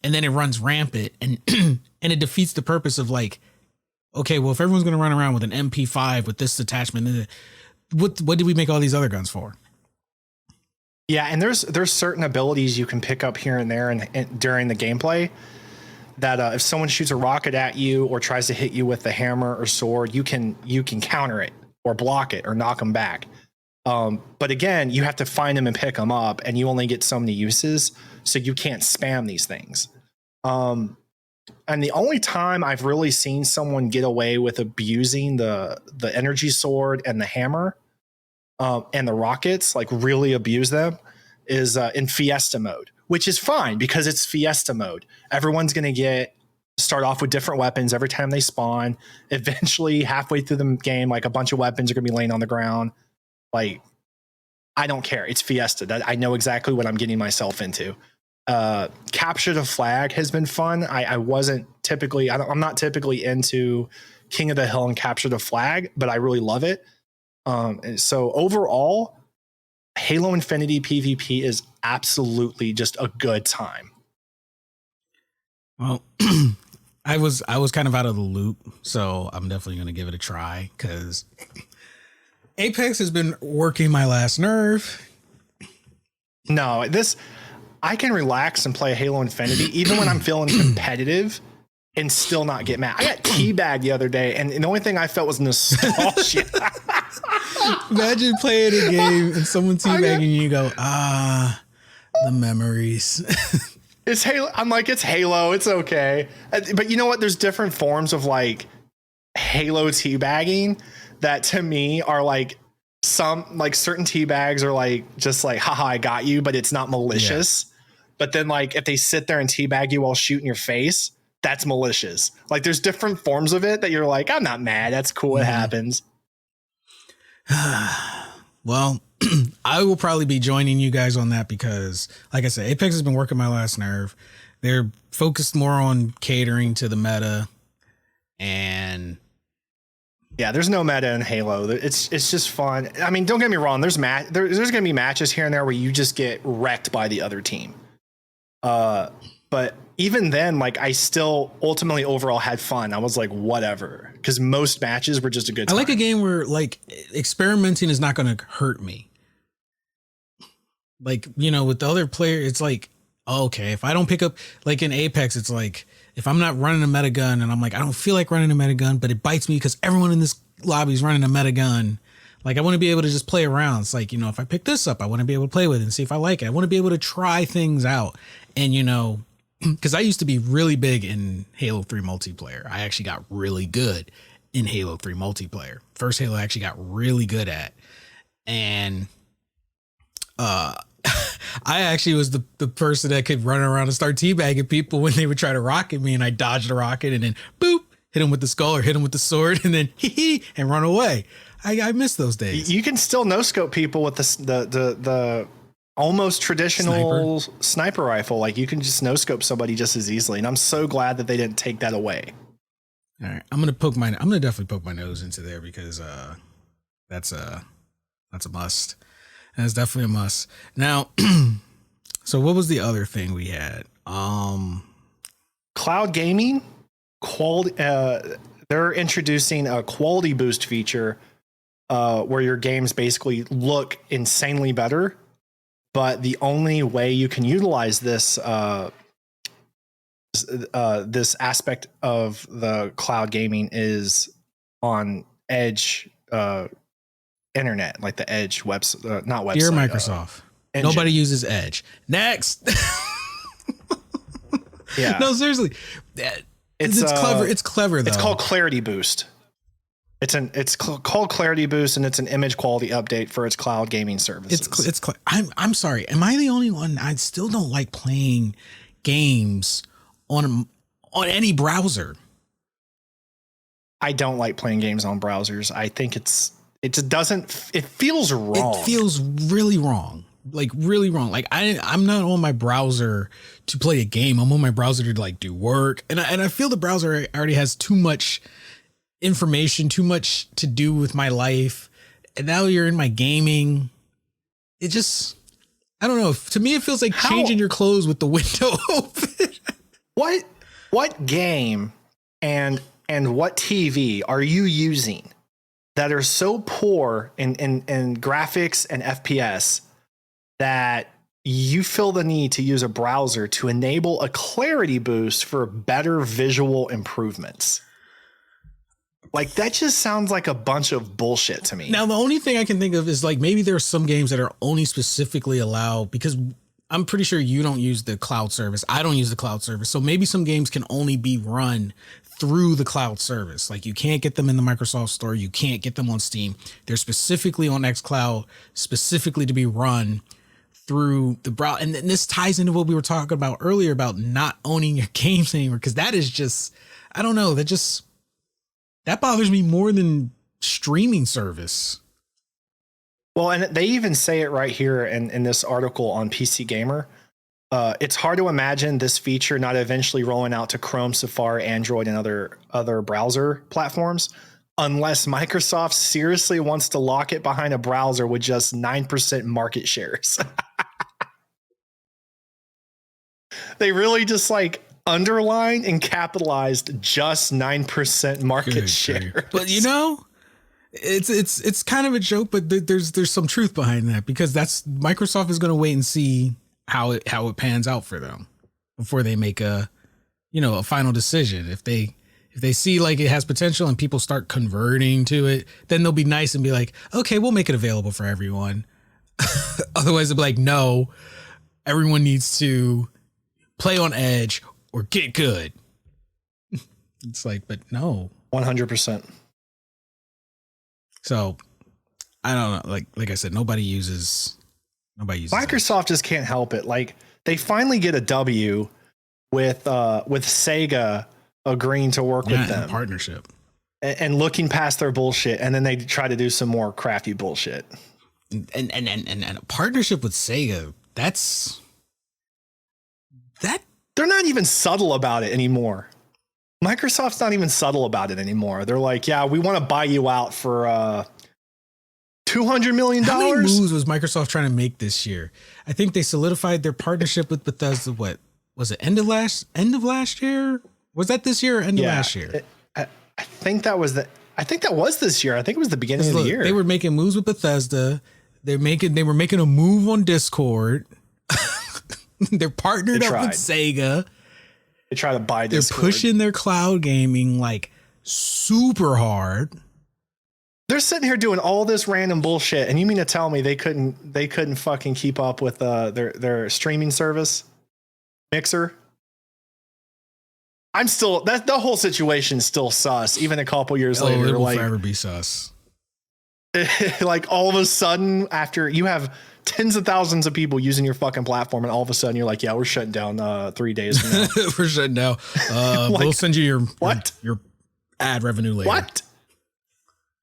And then it runs rampant and and it defeats the purpose of like, okay, well, if everyone's going to run around with an MP5 with this attachment, what did we make all these other guns for? Yeah, and there's certain abilities you can pick up here and there and during the gameplay that if someone shoots a rocket at you or tries to hit you with the hammer or sword, you can counter it or block it or knock them back. But again, you have to find them and pick them up, and you only get so many uses, so you can't spam these things. And the only time I've really seen someone get away with abusing the energy sword and the hammer and the rockets, like really abuse them, is in Fiesta mode, which is fine because it's Fiesta mode. Everyone's going to start off with different weapons every time they spawn. Eventually, halfway through the game, like a bunch of weapons are going to be laying on the ground. Like, I don't care. It's Fiesta. I know exactly what I'm getting myself into. Capture the Flag has been fun. I'm not typically into King of the Hill and Capture the Flag, but I really love it. And so overall, Halo Infinity PvP is absolutely just a good time. Well, I was kind of out of the loop, so I'm definitely going to give it a try because Apex has been working my last nerve. No, I can relax and play Halo Infinity even when I'm feeling competitive and still not get mad. I got teabagged the other day, and the only thing I felt was nostalgia. Imagine playing a game and someone teabagging you go, the memories. It's Halo. I'm like, it's Halo. It's okay. But you know what? There's different forms of like Halo teabagging that to me are like certain teabags are like, just like, haha, I got you, but it's not malicious. Yeah. But then like if they sit there and teabag you while shooting your face, that's malicious. Like there's different forms of it that you're like, I'm not mad. That's cool. It happens. Well, I will probably be joining you guys on that because, like I said, Apex has been working my last nerve. They're focused more on catering to the meta, and yeah, there's no meta in Halo. It's just fun. I mean, don't get me wrong. There's going to be matches here and there where you just get wrecked by the other team. But even then, like I still ultimately overall had fun. I was like, whatever, because most matches were just a good time. I like a game where like experimenting is not going to hurt me. Like, with the other player, it's like, okay, if I don't pick up, like in Apex, it's like, if I'm not running a meta gun and I'm like, I don't feel like running a meta gun, but it bites me because everyone in this lobby is running a meta gun. Like I want to be able to just play around. It's like, if I pick this up, I want to be able to play with it and see if I like it. I want to be able to try things out. And, because I used to be really big in Halo 3 multiplayer. I actually got really good in Halo 3 multiplayer. First Halo I actually got really good at. And I actually was the person that could run around and start teabagging people when they would try to rocket me, and I dodged the rocket and then boop, hit him with the skull or hit him with the sword and then and run away. I miss those days. You can still no-scope people with the almost traditional sniper rifle. Like you can just no-scope somebody just as easily. And I'm so glad that they didn't take that away. All right. I'm going to definitely poke my nose into there because that's a must. That's definitely a must. Now, so what was the other thing we had? Cloud gaming, quality. They're introducing a quality boost feature where your games basically look insanely better. But the only way you can utilize this this aspect of the cloud gaming is on Edge internet, like the Edge website, not website. Dear Microsoft, nobody uses Edge. Next. Yeah. No, seriously. It's clever. It's clever though. It's called Clarity Boost. It's called Clarity Boost, and it's an image quality update for its cloud gaming services. I'm sorry. Am I the only one? I still don't like playing games on any browser. I don't like playing games on browsers. I think it's It just doesn't. It feels wrong. It feels really wrong. Like really wrong. Like I'm not on my browser to play a game. I'm on my browser to like do work. And I feel the browser already has too much information, too much to do with my life. And now you're in my gaming. It just, I don't know. To me, it feels like changing your clothes with the window open. What game and what TV are you using that are so poor in graphics and FPS that you feel the need to use a browser to enable a clarity boost for better visual improvements? Like, that just sounds like a bunch of bullshit to me. Now, the only thing I can think of is like maybe there are some games that are only specifically allowed, because I'm pretty sure you don't use the cloud service. I don't use the cloud service. So maybe some games can only be run through the cloud service. Like you can't get them in the Microsoft Store. You can't get them on Steam. They're specifically on xCloud, specifically to be run through the browser. And this ties into what we were talking about earlier about not owning your games anymore. Because that is just, I don't know, that bothers me more than streaming service. Well, and they even say it right here in this article on PC Gamer. It's hard to imagine this feature not eventually rolling out to Chrome, Safari, Android, and other browser platforms unless Microsoft seriously wants to lock it behind a browser with just 9% market shares. They really just like underlined and capitalized just 9% market share. But you know, it's kind of a joke, but there's some truth behind that, because Microsoft is going to wait and see how it pans out for them before they make a final decision. If they see like it has potential and people start converting to it, then they'll be nice and be like, okay, we'll make it available for everyone. Otherwise they'll be like, no, everyone needs to play on Edge or get good. It's like, but no. 100%. So I don't know. Like I said, nobody uses. Microsoft just can't help it. Like they finally get a W with Sega agreeing to work with them, partnership, and looking past their bullshit, and then they try to do some more crafty bullshit. And a partnership with Sega. That they're not even subtle about it anymore. Microsoft's not even subtle about it anymore. They're like, yeah, we want to buy you out for $200 million. How many moves was Microsoft trying to make this year? I think they solidified their partnership with Bethesda. What was it? End of last year? Was that this year or end of last year? I think that was this year. I think it was the beginning of the year. They were making moves with Bethesda. They were making a move on Discord. They're partnered up with Sega. They try to buy Discord. They're pushing their cloud gaming like super hard. They're sitting here doing all this random bullshit, and you mean to tell me they couldn't fucking keep up with their streaming service, Mixer? I'm still the whole situation is still sus. Even a couple years later, it will forever be sus. Like all of a sudden, after you have tens of thousands of people using your fucking platform, and all of a sudden you're like, yeah, we're shutting down 3 days from now. We're shutting down. Like, we'll send you your ad revenue later. What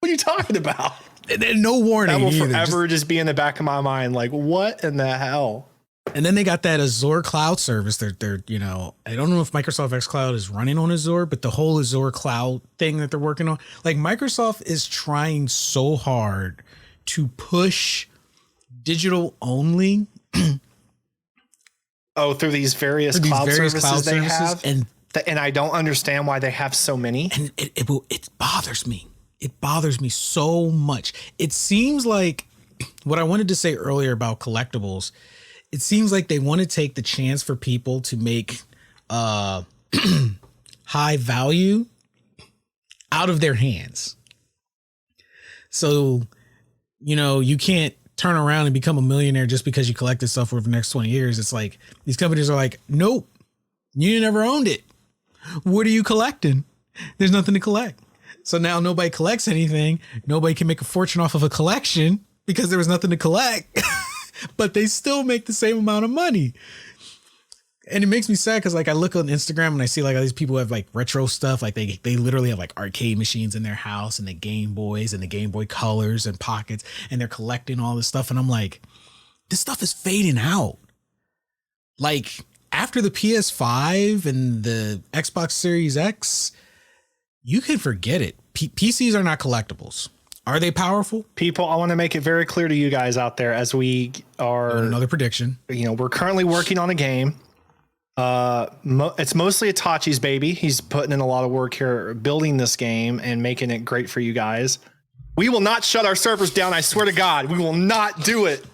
are you talking about? And no warning. That will forever just be in the back of my mind. Like, what in the hell? And then they got that Azure cloud service. They're I don't know if Microsoft xCloud is running on Azure, but the whole Azure cloud thing that they're working on, like Microsoft is trying so hard to push digital only. Through these various cloud services they have. And I don't understand why they have so many. And it bothers me. It bothers me so much. It seems like what I wanted to say earlier about collectibles, it seems like they want to take the chance for people to make high value out of their hands. So, you can't turn around and become a millionaire just because you collected stuff over the next 20 years. It's like these companies are like, nope, you never owned it. What are you collecting? There's nothing to collect. So now nobody collects anything. Nobody can make a fortune off of a collection because there was nothing to collect, but they still make the same amount of money. And it makes me sad because like I look on Instagram and I see like all these people have like retro stuff. Like they literally have like arcade machines in their house and the Game Boys and the Game Boy Colors and Pockets, and they're collecting all this stuff. And I'm like, this stuff is fading out. Like after the PS5 and the Xbox Series X, you can forget it. PCs are not collectibles. Are they powerful? People, I want to make it very clear to you guys out there as we are another prediction. You know, we're currently working on a game. It's mostly Itachi's baby. He's putting in a lot of work here building this game and making it great for you guys. We will not shut our servers down. I swear to God, we will not do it.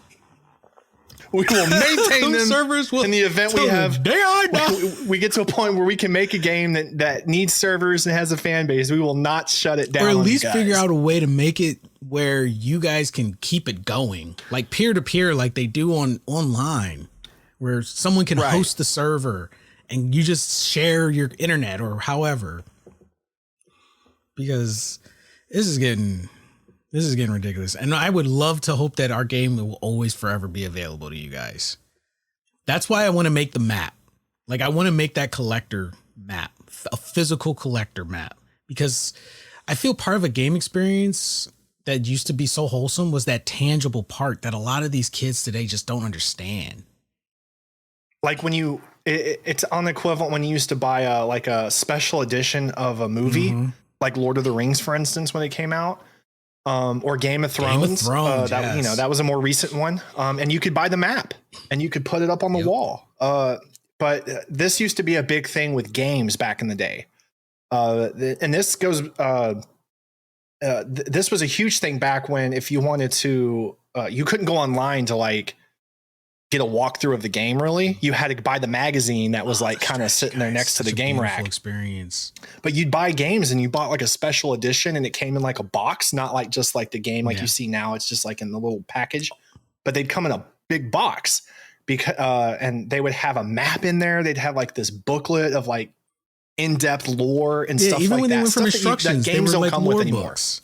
We will maintain them servers in the event we have. We get to a point where we can make a game that needs servers and has a fan base. We will not shut it down. Or at least figure out a way to make it where you guys can keep it going, like peer to peer, like they do online, where someone can host the server and you just share your internet or however. Because this is getting ridiculous. And I would love to hope that our game will always forever be available to you guys. That's why I want to make the map. Like I want to make that collector map, a physical collector map, because I feel part of a game experience that used to be so wholesome was that tangible part that a lot of these kids today just don't understand. Like when it's on the equivalent when you used to buy a special edition of a movie, like Lord of the Rings, for instance, when it came out. Or Game of Thrones, that was a more recent one. And you could buy the map and you could put it up on the wall. But this used to be a big thing with games back in the day. And this goes, this was a huge thing back when, if you wanted to, you couldn't go online to like get a walkthrough of the game. Really, you had to buy the magazine that was like kind of sitting there next to the game rack. Experience. But you'd buy games and you bought like a special edition and it came in like a box, not like just like the game like you see now. It's just like in the little package, but they'd come in a big box because and they would have a map in there. They'd have like this booklet of like in-depth lore and stuff even like when that. They went from instructions, that games don't like come with anymore. Books.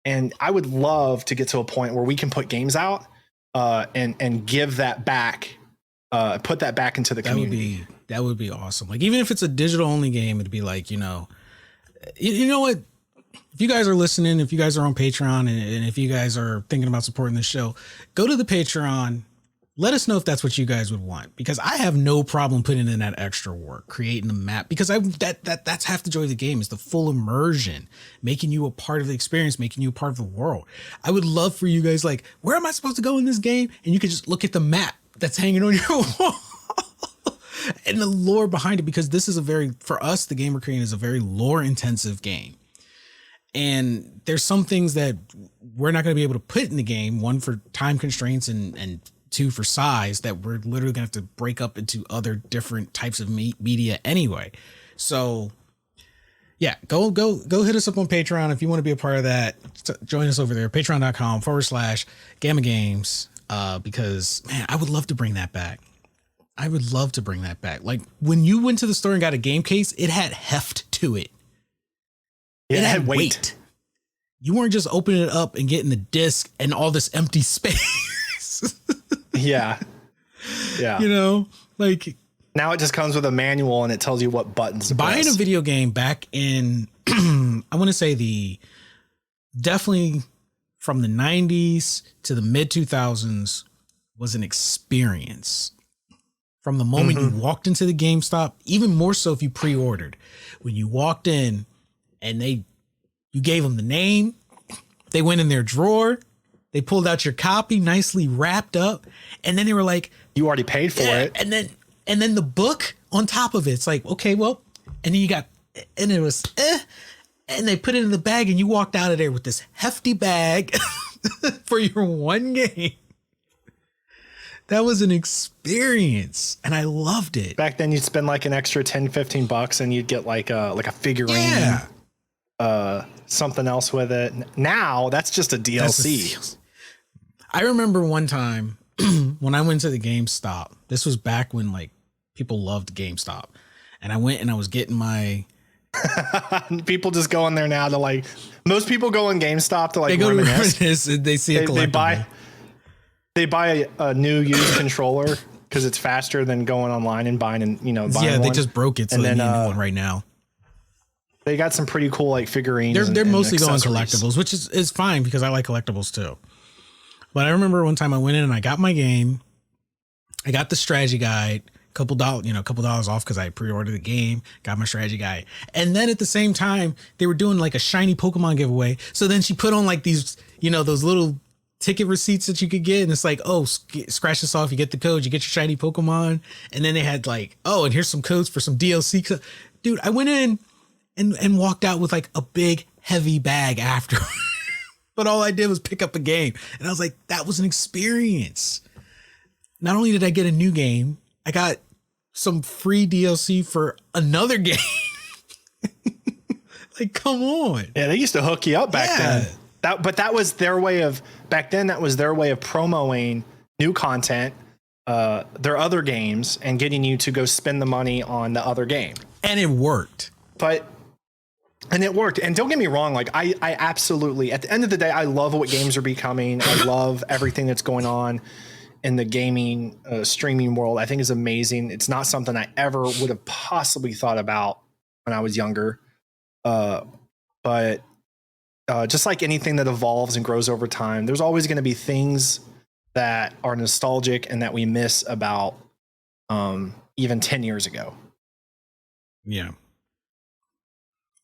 And I would love to get to a point where we can put games out and give that back, put that back into the community. That would be awesome. Like, even if it's a digital only game, it'd be like, you know what? If you guys are listening, if you guys are on Patreon and if you guys are thinking about supporting the show, go to the Patreon. Let us know if that's what you guys would want, because I have no problem putting in that extra work, creating a map, because that's half the joy of the game, is the full immersion, making you a part of the experience, making you a part of the world. I would love for you guys, like, where am I supposed to go in this game? And you can just look at the map that's hanging on your wall and the lore behind it, because this is for us, the game we're creating is a very lore intensive game. And there's some things that we're not going to be able to put in the game, one for time constraints and two for size, that we're literally gonna have to break up into other different types of media anyway. So yeah, go hit us up on Patreon if you want to be a part of that. Join us over there, patreon.com/Gamma Games, because man, I would love to bring that back. Like when you went to the store and got a game case, it had heft to it. It had weight. You weren't just opening it up and getting the disc and all this empty space. Yeah. You know, like now it just comes with a manual and it tells you what buttons to buying press. A video game back in, I want to say definitely from the 90s to the mid 2000s was an experience. From the moment you walked into the GameStop, even more so if you pre-ordered, when you walked in and you gave them the name, they went in their drawer. They pulled out your copy, nicely wrapped up, and then they were like, "You already paid for it." And then the book on top of it. It's like, okay, well, and then and it was, and they put it in the bag, and you walked out of there with this hefty bag for your one game. That was an experience, and I loved it. Back then, you'd spend like an extra $10-15, and you'd get like a figurine, something else with it. Now that's just a DLC. I remember one time when I went to the GameStop. This was back when like people loved GameStop, and I went and I was getting my. People just go in there now to like. Most people go in GameStop to like. They go reminisce. To reminisce. They see a collectible. They buy a new used controller because it's faster than going online and buying buying Yeah, they one. just broke it, so And they then, need a new one right now. They got some pretty cool like figurines. They're and mostly going accessories. collectibles, which is fine because I like collectibles too. But I remember one time I went in and I got my game. I got the strategy guide, couple dollars off because I pre-ordered the game, got my strategy guide. And then at the same time, they were doing like a shiny Pokemon giveaway. So then she put on like these, those little ticket receipts that you could get. And it's like, oh, scratch this off. You get the code, you get your shiny Pokemon. And then they had like, oh, and here's some codes for some DLC. Dude, I went in and walked out with like a big heavy bag after. But all I did was pick up a game. And I was like, that was an experience. Not only did I get a new game, I got some free DLC for another game. Like, come on. Yeah, they used to hook you up back then. But that was their way of promoting new content, their other games, and getting you to go spend the money on the other game. And it worked. And it worked. And don't get me wrong, like I absolutely, at the end of the day, I love what games are becoming. I love everything that's going on in the gaming streaming world. I think is amazing. It's not something I ever would have possibly thought about when I was younger. But just like anything that evolves and grows over time, there's always going to be things that are nostalgic and that we miss about even 10 years ago. Yeah.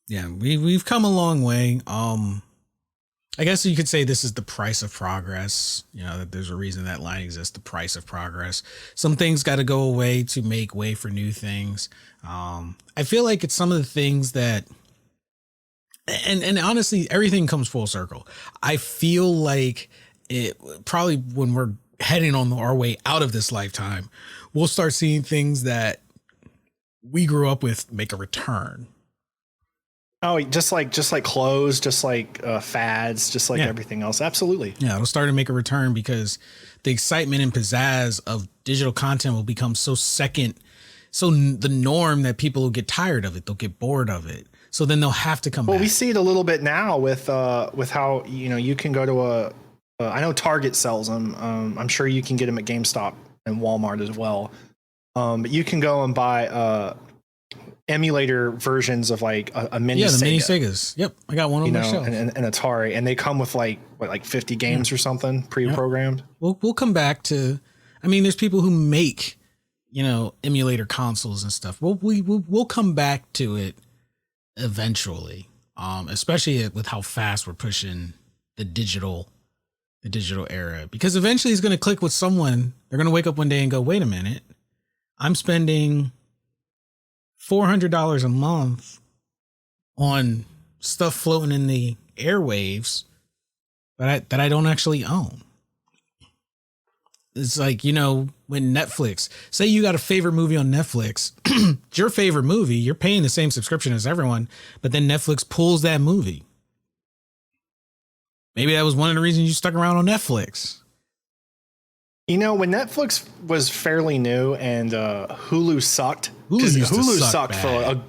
Yeah, we've come a long way. I guess you could say this is the price of progress. That there's a reason that line exists, the price of progress. Some things got to go away to make way for new things. I feel like it's some of the things that, and honestly, everything comes full circle. I feel like it probably when we're heading on our way out of this lifetime, we'll start seeing things that we grew up with make a return. Oh, just like clothes, just like fads, just like everything else. Absolutely. Yeah, it'll start to make a return because the excitement and pizzazz of digital content will become so the norm that people will get tired of it. They'll get bored of it. So then they'll have to come back. Well, we see it a little bit now with how, you can go to I know Target sells them. I'm sure you can get them at GameStop and Walmart as well. But you can go and buy emulator versions of like a mini Sega. Mini Segas. Yep, I got one on my shelf. And Atari, and they come with like 50 games or something pre-programmed. We'll come back to. I mean, there's people who make emulator consoles and stuff. We'll come back to it eventually, especially with how fast we're pushing the digital era. Because eventually it's going to click with someone. They're going to wake up one day and go, "Wait a minute, I'm spending $400 a month on stuff floating in the airwaves that I don't actually own." It's like, when Netflix, say you got a favorite movie on Netflix, it's your favorite movie, you're paying the same subscription as everyone, but then Netflix pulls that movie. Maybe that was one of the reasons you stuck around on Netflix. When Netflix was fairly new and Hulu sucked, Hulu sucked for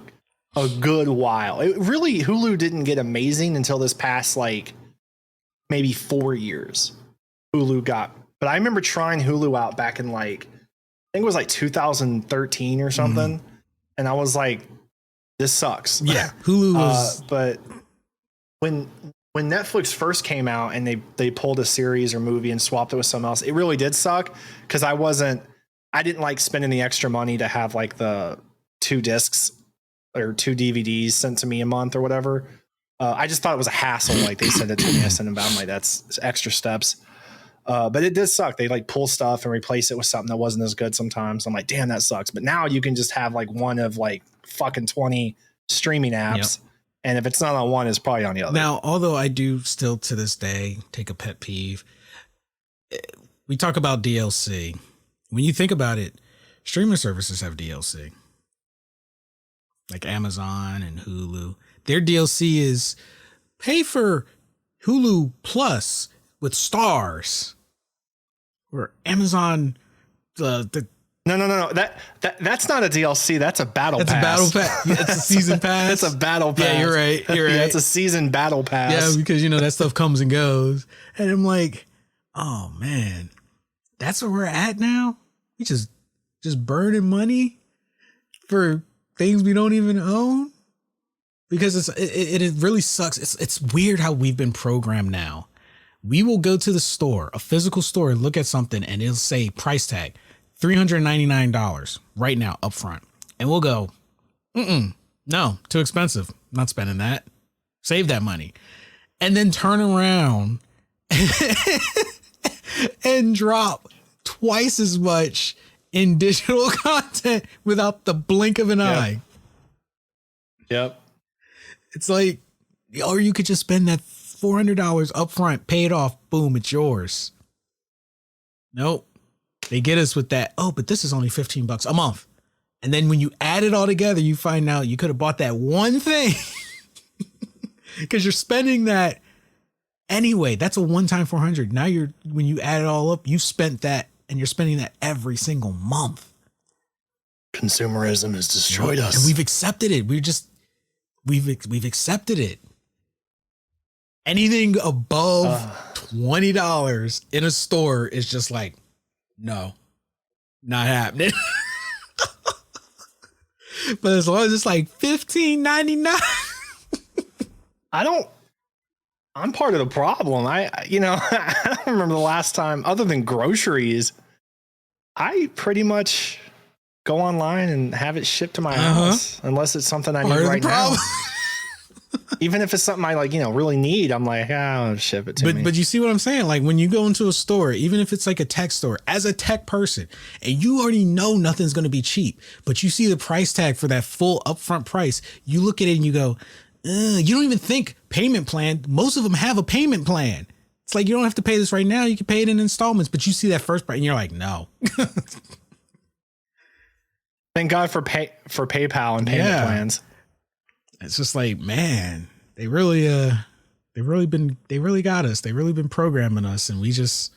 a good while. Hulu didn't get amazing until this past maybe 4 years. But I remember trying Hulu out back in I think it was 2013 or something, and I was like, this sucks. Yeah, Hulu was. But when Netflix first came out and they pulled a series or movie and swapped it with something else, it really did suck because I didn't like spending the extra money to have the 2 discs or 2 DVDs sent to me a month or whatever. I just thought it was a hassle. They sent it to me, I sent them out. I'm like, that's extra steps. But it did suck. They pull stuff and replace it with something that wasn't as good sometimes. I'm like, damn, that sucks. But now you can just have one of fucking 20 streaming apps. Yep. And if it's not on one, it's probably on the other. Now, although I do still to this day take a pet peeve, we talk about DLC. When you think about it, streaming services have DLC. Like Amazon and Hulu. Their DLC is pay for Hulu Plus with stars. Or Amazon No. That's not a DLC. That's a battle pass. That's a battle pass. It's a season pass. That's a battle pass. Yeah, you're right. It's a season battle pass. Yeah, because that stuff comes and goes. And I'm like, oh man, that's where we're at now. We just just burning money for things we don't even own? Because it really sucks. It's weird how we've been programmed now. We will go to the store, a physical store, and look at something, and it'll say price tag $399 right now up front. And we'll go, no, too expensive. I'm not spending that. Save that money. And then turn around and drop twice as much in digital content without the blink of an eye. Yep. It's like, or you could just spend that $400 up front, pay it off, boom, it's yours. Nope. They get us with that. Oh, but this is only $15 a month. And then when you add it all together, you find out you could have bought that one thing because you're spending that anyway. That's a one-time 400. Now when you add it all up, you spent that, and you're spending that every single month. Consumerism has destroyed us. And we've accepted it. We've accepted it. Anything above $20 in a store is just like, no, not happening. But as long as it's like $15.99, I'm part of the problem. I don't remember the last time, other than groceries, I pretty much go online and have it shipped to my house, unless it's something I need right now. Even if it's something I really need, I'm like, I'll ship it to me. But you see what I'm saying? Like when you go into a store, even if it's like a tech store, as a tech person, and you already know nothing's going to be cheap, but you see the price tag for that full upfront price, you look at it and you go, you don't even think payment plan. Most of them have a payment plan. It's like, you don't have to pay this right now. You can pay it in installments, but you see that first price and you're like, no. Thank God for PayPal and payment plans. It's just like, man, they really got us. They really been programming us, and we just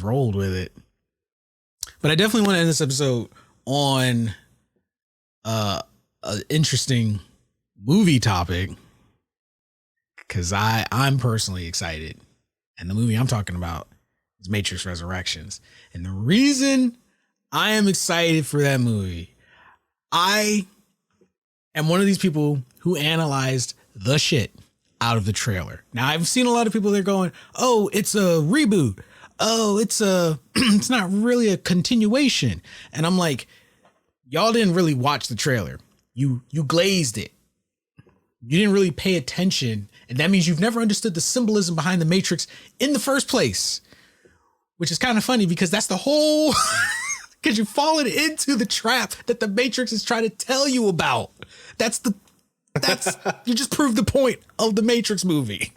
rolled with it. But I definitely want to end this episode on an interesting movie topic, because I'm personally excited, and the movie I'm talking about is Matrix Resurrections. And the reason I am excited for that movie, I am one of these people who analyzed the shit out of the trailer. Now, I've seen a lot of people that are going, oh, it's a reboot. Oh, it's not really a continuation. And I'm like, y'all didn't really watch the trailer. You glazed it. You didn't really pay attention. And that means you've never understood the symbolism behind the Matrix in the first place, which is kind of funny because that's the whole, because you've fallen into the trap that the Matrix is trying to tell you about. That's you just proved the point of the Matrix movie.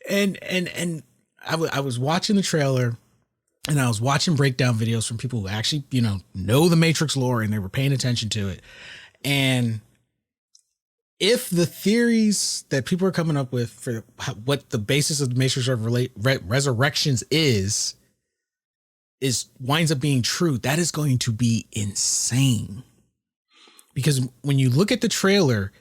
And I was watching the trailer, and I was watching breakdown videos from people who actually, know the Matrix lore, and they were paying attention to it. And if the theories that people are coming up with for what the basis of the Matrix Resurrections is winds up being true, that is going to be insane. Because when you look at the trailer,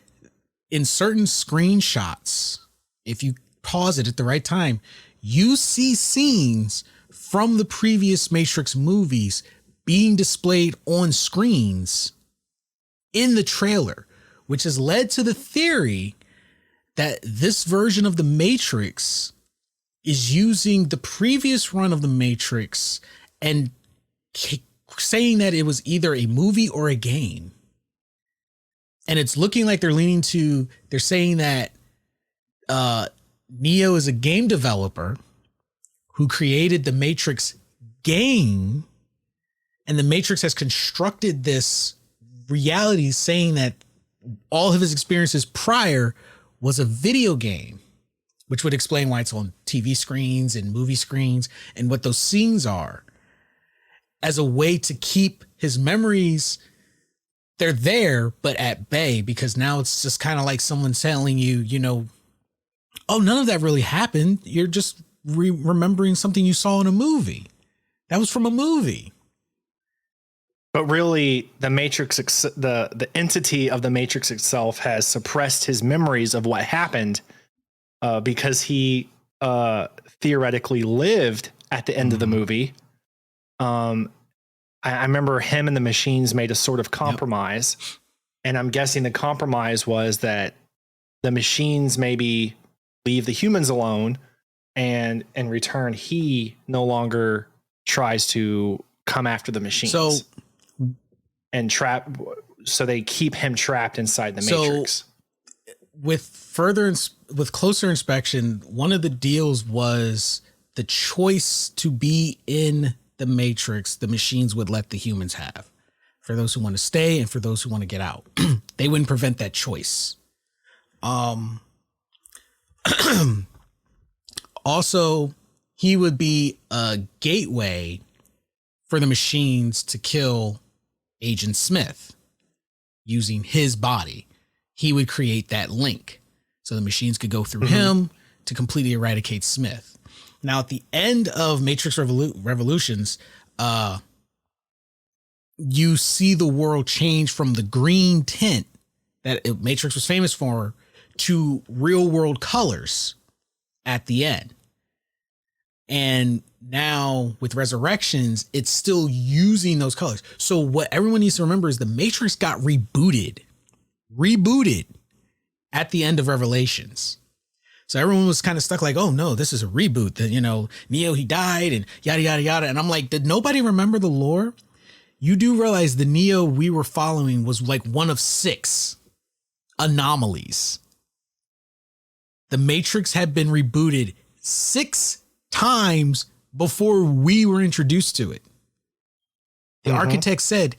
in certain screenshots, if you pause it at the right time, you see scenes from the previous Matrix movies being displayed on screens in the trailer, which has led to the theory that this version of the Matrix is using the previous run of the Matrix and saying that it was either a movie or a game. And it's looking like they're saying that Neo is a game developer who created the Matrix game, and the Matrix has constructed this reality saying that all of his experiences prior was a video game, which would explain why it's on TV screens and movie screens and what those scenes are, as a way to keep his memories. They're there, but at bay, because now it's just kind of like someone telling you, oh, none of that really happened. You're just remembering something you saw in a movie. That was from a movie. But really, the Matrix, the entity of the Matrix itself has suppressed his memories of what happened because he theoretically lived at the end of the movie. I remember him and the machines made a sort of compromise. Yep. And I'm guessing the compromise was that the machines maybe leave the humans alone, and in return, he no longer tries to come after the machines. So they keep him trapped inside the Matrix. With closer inspection, one of the deals was the choice to be in the Matrix. The machines would let the humans have, for those who want to stay and for those who want to get out. They wouldn't prevent that choice. Also, he would be a gateway for the machines to kill Agent Smith using his body. He would create that link so the machines could go through him to completely eradicate Smith. Now, at the end of Matrix Revolutions, you see the world change from the green tint that Matrix was famous for to real world colors at the end. And now with Resurrections, it's still using those colors. So what everyone needs to remember is the Matrix got rebooted at the end of Revelations. So everyone was kind of stuck like, oh no, this is a reboot. That, Neo, he died and yada, yada, yada. And I'm like, did nobody remember the lore? You do realize the Neo we were following was like one of 6 anomalies. The Matrix had been rebooted 6 times before we were introduced to it. The architect said,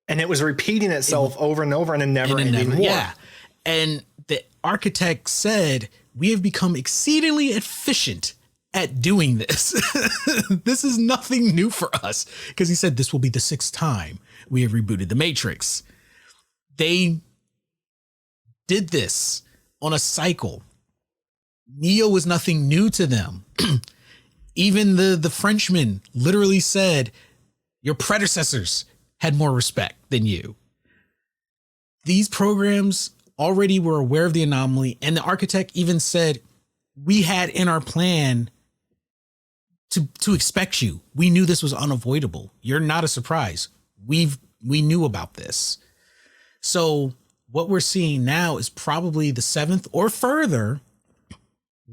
and it was repeating itself over and over in a never-ending war. Yeah. And the architect said, we have become exceedingly efficient at doing this. This is nothing new for us. Because he said this will be the 6th time we have rebooted the Matrix. They did this on a cycle. Neo was nothing new to them. Even the Frenchman literally said, your predecessors had more respect than you. These programs already were aware of the anomaly, and the architect even said, we had in our plan to expect you. We knew this was unavoidable. You're not a surprise. We knew about this. So what we're seeing now is probably the 7th or further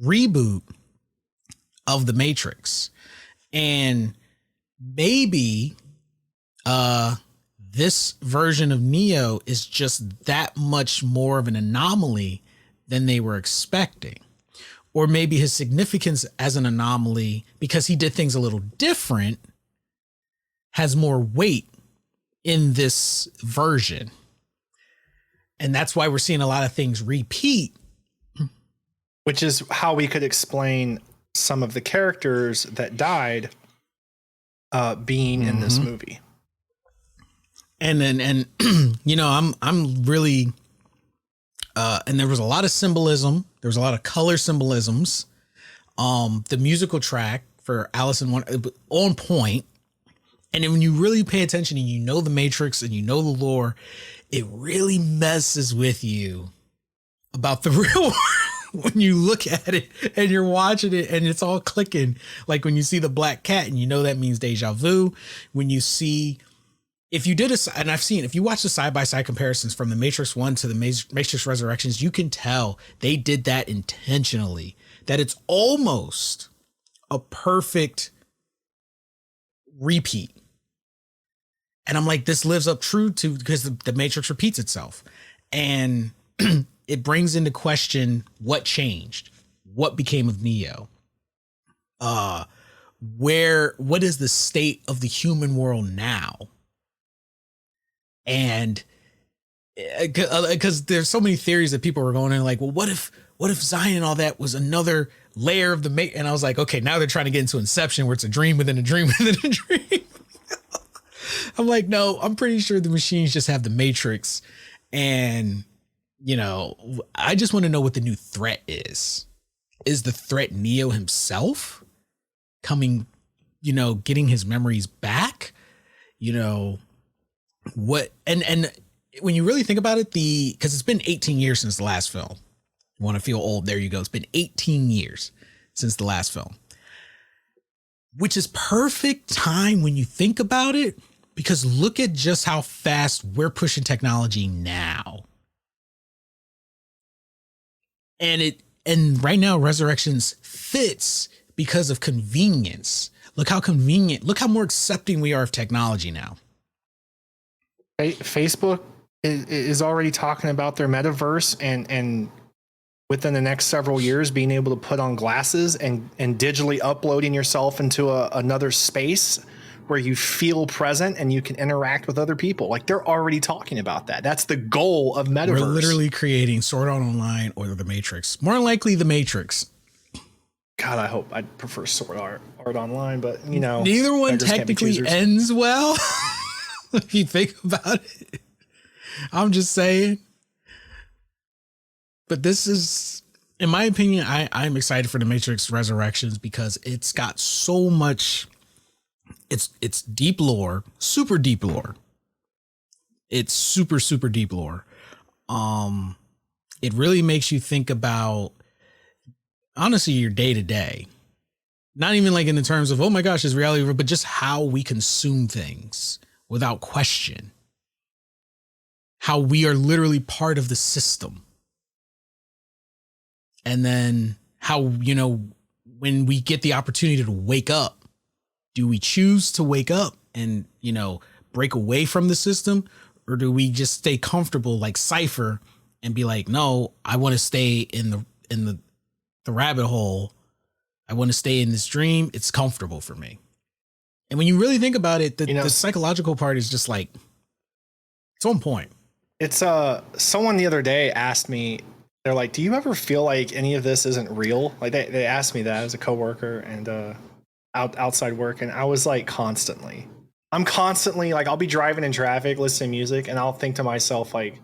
reboot of the Matrix. And maybe this version of Neo is just that much more of an anomaly than they were expecting. Or maybe his significance as an anomaly, because he did things a little different, has more weight in this version. And that's why we're seeing a lot of things repeat. Which is how we could explain some of the characters that died being in this movie. And I'm really, and there was a lot of symbolism. There was a lot of color symbolisms. The musical track for Alice in Wonderland on point. And then when you really pay attention and you know the Matrix and you know the lore, it really messes with you about the real world. When you look at it and you're watching it and it's all clicking, like when you see the black cat and you know that means deja vu. When you see, if you watch the side-by-side comparisons from the Matrix 1 to the Matrix Resurrections, you can tell they did that intentionally, that it's almost a perfect repeat. And I'm like, this lives up true to, because the Matrix repeats itself. And it brings into question what changed, what became of Neo, what is the state of the human world now? And because there's so many theories that people were going in like, well, what if Zion and all that was another layer of the Matrix? And I was like, okay, now they're trying to get into Inception where it's a dream within a dream within a dream. I'm like, no, I'm pretty sure the machines just have the Matrix. And I just want to know what the new threat is. Is the threat Neo himself coming, getting his memories back? What? And when you really think about it, because it's been 18 years since the last film. You want to feel old? There you go. It's been 18 years since the last film, which is perfect time when you think about it, Because look at just how fast we're pushing technology now. And right now Resurrections fits because of convenience. Look how convenient, look how more accepting we are of technology now. Facebook is already talking about their metaverse and within the next several years being able to put on glasses and digitally uploading yourself into another space where you feel present and you can interact with other people. Like they're already talking about that. That's the goal of metaverse. We're literally creating Sword Art Online or the Matrix. More likely the Matrix. God, I hope I'd prefer Sword Art Online, but you know, neither one technically ends well. If you think about it, I'm just saying. But this is, in my opinion, I'm excited for the Matrix Resurrections because it's got so much. It's deep lore, super deep lore. It's super, super deep lore. It really makes you think about, honestly, your day to day. Not even like in the terms of, oh my gosh, is reality real, but just how we consume things without question. How we are literally part of the system. And then how, you know, when we get the opportunity to wake up, do we choose to wake up and, you know, break away from the system? Or do we just stay comfortable like Cypher and be like, no, I want to stay in the rabbit hole. I want to stay in this dream. It's comfortable for me. And when you really think about it, the psychological part is just like, it's on point. It's someone the other day asked me, they're like, do you ever feel like any of this isn't real? Like they asked me that as a coworker and outside work. And I was like, I'm constantly like, I'll be driving in traffic, listening to music, and I'll think to myself, like,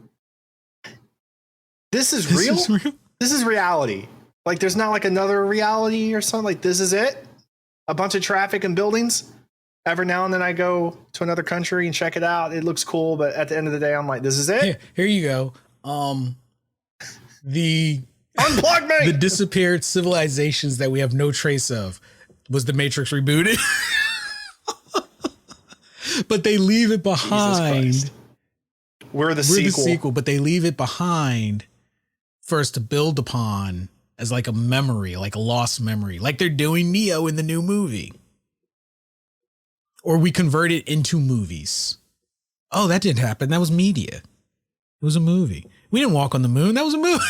this is real? This is reality. Like, there's not like another reality or something. Like, this is it? A bunch of traffic and buildings? Every now and then I go to another country and check it out. It looks cool, but at the end of the day, I'm like, this is it? Here you go. Unplug me! The disappeared civilizations that we have no trace of. Was the Matrix rebooted? But they leave it behind. We're the sequel, but they leave it behind for us to build upon as like a memory, like a lost memory, like they're doing Neo in the new movie. Or we convert it into movies. Oh, that didn't happen. That was media. It was a movie. We didn't walk on the moon. That was a movie.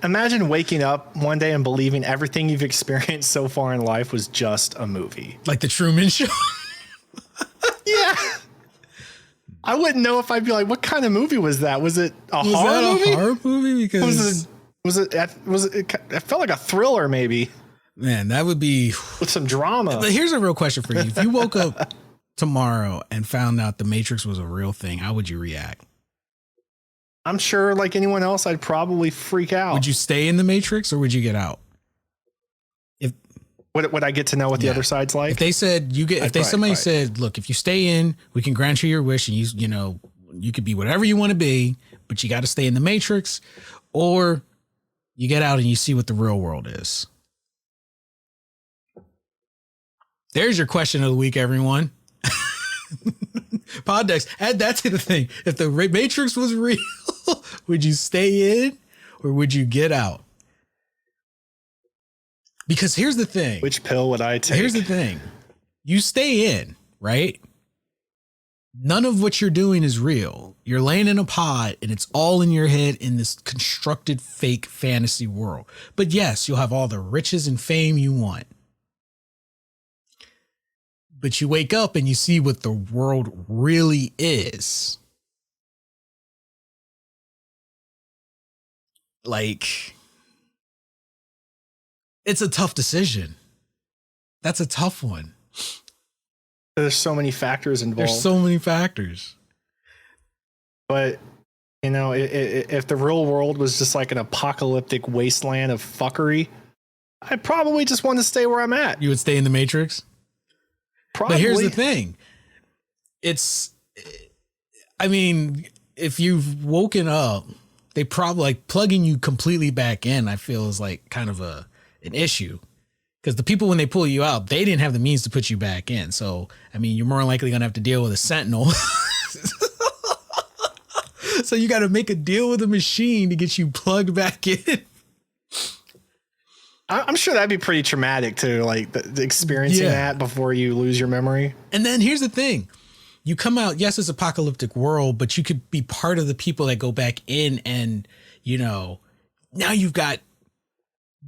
Imagine waking up one day and believing everything you've experienced so far in life was just a movie. Like the Truman Show. Yeah. I wouldn't know if I'd be like, what kind of movie was that? Was it a horror movie? Because it felt like a thriller maybe. Man, that would be with some drama. But here's a real question for you. If you woke up tomorrow and found out the Matrix was a real thing, how would you react? I'm sure like anyone else, I'd probably freak out. Would you stay in the Matrix or would you get out? If would I get to know what the other side's like? If they said somebody said, look, if you stay in, we can grant you your wish and you could be whatever you want to be, but you got to stay in the Matrix, or you get out and you see what the real world is. There's your question of the week, everyone. Poddex, add that to the thing. If the Matrix was real, would you stay in or would you get out? Because here's the thing. Which pill would I take? Here's the thing. You stay in, right? None of what you're doing is real. You're laying in a pod and it's all in your head in this constructed fake fantasy world. But yes, you'll have all the riches and fame you want. But you wake up and you see what the world really is. Like, it's a tough decision. That's a tough one. There's so many factors involved. There's so many factors. But, if the real world was just like an apocalyptic wasteland of fuckery, I'd probably just want to stay where I'm at. You would stay in the Matrix? Probably. But here's the thing. If you've woken up, they probably like plugging you completely back in, I feel is like kind of an issue. Because the people, when they pull you out, they didn't have the means to put you back in. So, I mean, you're more likely going to have to deal with a sentinel. So you got to make a deal with a machine to get you plugged back in. I'm sure that'd be pretty traumatic too, like the experiencing that before you lose your memory. And then here's the thing. You come out, yes, it's apocalyptic world, but you could be part of the people that go back in and, you know, now you've got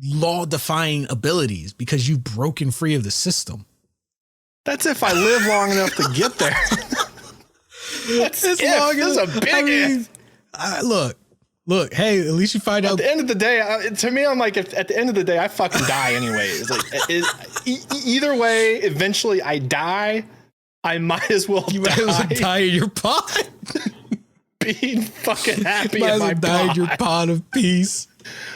law-defying abilities because you've broken free of the system. That's if I live long enough to get there. That's a big if. Look, hey, at least you find out. At the end of the day, to me, I'm like, at the end of the day, I fucking die anyways. Like, either way, eventually I die. I might as well You might as well die in your pod. Being fucking happy might in as my well die in pod. your pod of peace.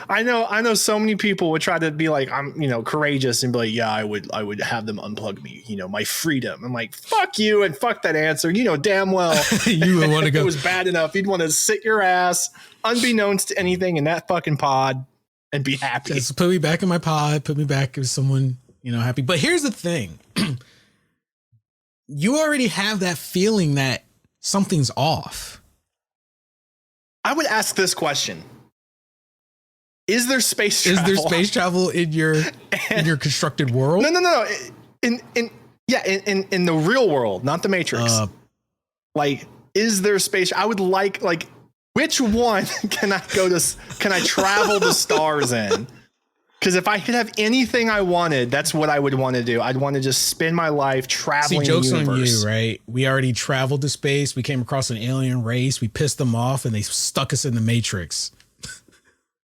I know so many people would try to be like, I'm, courageous and be like, yeah, I would have them unplug me, my freedom. I'm like, fuck you and fuck that answer. Damn well you would want to go. If it was bad enough, you'd want to sit your ass unbeknownst to anything in that fucking pod and be happy. Just put me back in my pod, put me back as someone, happy. But here's the thing. You already have that feeling that something's off. I would ask this question. Is there space travel? Is there space travel in your constructed world? No. In the real world, not the Matrix. Is there space? I would like which one can I travel the stars in? Because if I could have anything I wanted, that's what I would want to do. I'd want to just spend my life traveling. See, joke's the universe. On you, right? We already traveled to space. We came across an alien race. We pissed them off, and they stuck us in the Matrix.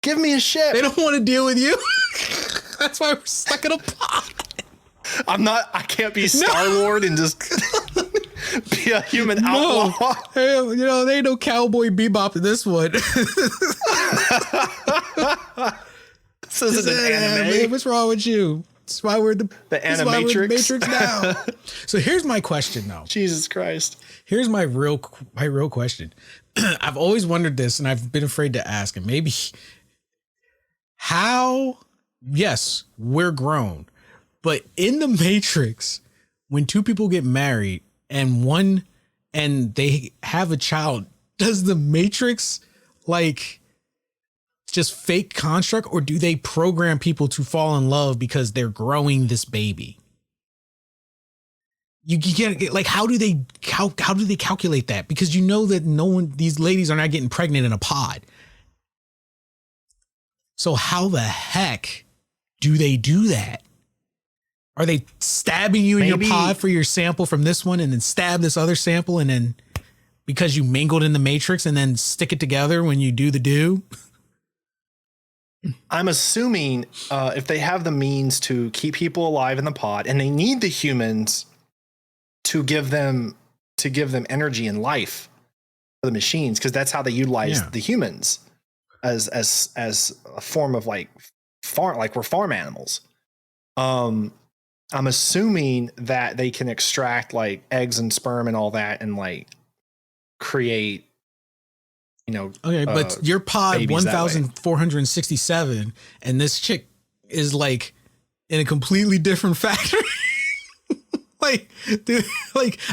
Give me a ship. They don't want to deal with you. That's why we're stuck in a pod. I can't be Star-Lord and just be a human outlaw. Hey, they ain't no Cowboy Bebop in this one. This isn't an anime. Man, what's wrong with you? That's why we're the Animatrix. Matrix now. So here's my question, though. Jesus Christ. Here's my real question. I've always wondered this, and I've been afraid to ask, and maybe yes, we're grown, but in the Matrix, when two people get married and they have a child, does the Matrix just fake construct, or do they program people to fall in love because they're growing this baby? You get how do they calculate that? Because that these ladies are not getting pregnant in a pod. So how the heck do they do that? Are they stabbing you in your pod for your sample from this one and then stab this other sample and then because you mingled in the Matrix and then stick it together when you do the do? I'm assuming if they have the means to keep people alive in the pod and they need the humans to give them energy and life for the machines, because that's how they utilize the humans as a form of we're farm animals. I'm assuming that they can extract eggs and sperm and all that and create but your pod 1467 and this chick is in a completely different factory. Dude,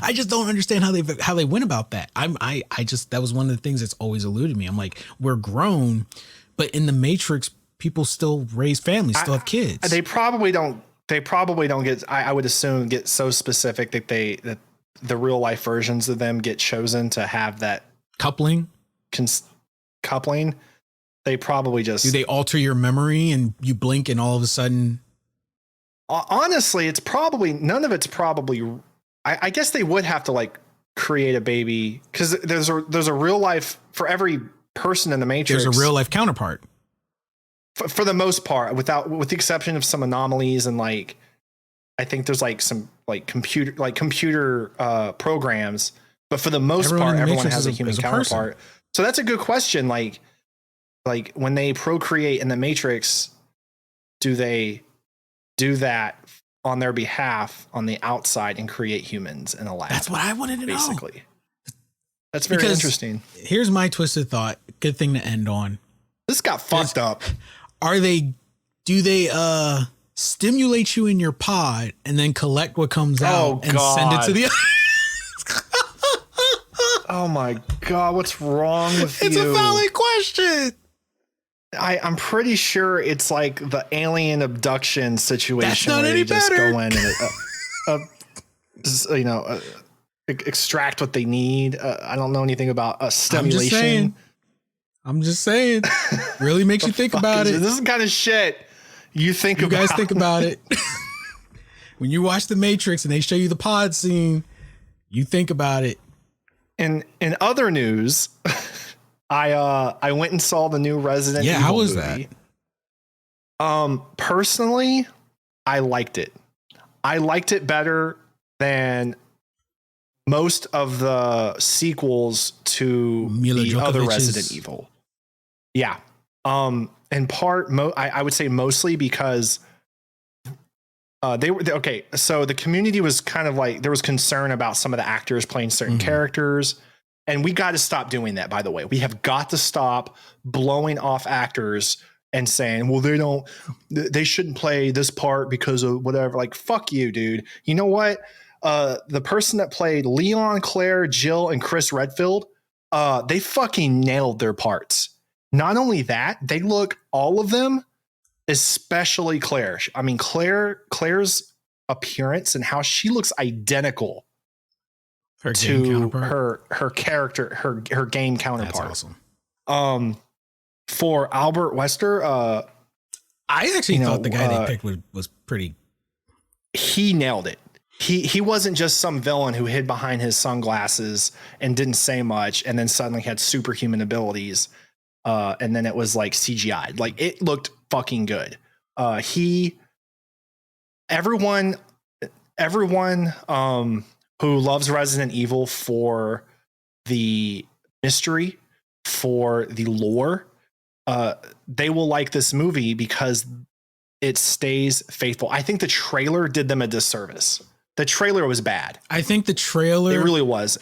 I just don't understand how they went about that. That was one of the things that's always eluded me. I'm like, we're grown, but in the Matrix, people still raise families, still have kids. They probably don't get, I would assume, get so specific that that the real life versions of them get chosen to have that coupling. They probably just, do they alter your memory and you blink and all of a sudden? Honestly, it's probably none of it's probably. I guess they would have to create a baby, because there's a real life for every person in the Matrix. There's a real life counterpart for the most part, with the exception of some anomalies and I think there's some computer programs, but for the most part, everyone has a human counterpart. So that's a good question. When they procreate in the Matrix, do they do that on their behalf on the outside and create humans in a lab? That's what I wanted to know. Basically, that's very interesting. Here's my twisted thought. Good thing to end on. This got fucked up. Do they stimulate you in your pod, and then collect what comes Oh, out and send it to the Oh my God, what's wrong with It's you? a valid question. I'm pretty sure it's like the alien abduction situation. That's not where any they just better. go in and extract what they need. I don't know anything about stimulation. I'm just saying. Really makes you think about it. This is kind of shit you guys think about it. When you watch The Matrix and they show you the pod scene, you think about it. In other news, I went and saw the new Resident Evil how was movie. that? Personally, I liked it. I liked it better than most of the sequels to the other Resident Evil. Yeah. In part, I would say mostly because they were okay. So the community was kind of like, there was concern about some of the actors playing certain characters. And we got to stop doing that, by the way. We have got to stop blowing off actors and saying, well, they shouldn't play this part because of whatever. Like, fuck you, dude. You know what? The person that played Leon, Claire, Jill, and Chris Redfield, they fucking nailed their parts. Not only that, they look, all of them, especially Claire. I mean, Claire's appearance and how she looks identical to her character, her game counterpart. That's awesome. For Albert Wesker, I actually thought the guy they picked was pretty. He nailed it. He wasn't just some villain who hid behind his sunglasses and didn't say much, and then suddenly had superhuman abilities. And then it was like CGI. Like, it looked fucking good. Everyone who loves Resident Evil for the mystery, for the lore, they will like this movie because it stays faithful. I think the trailer did them a disservice. The trailer was bad. I think the trailer... It really was.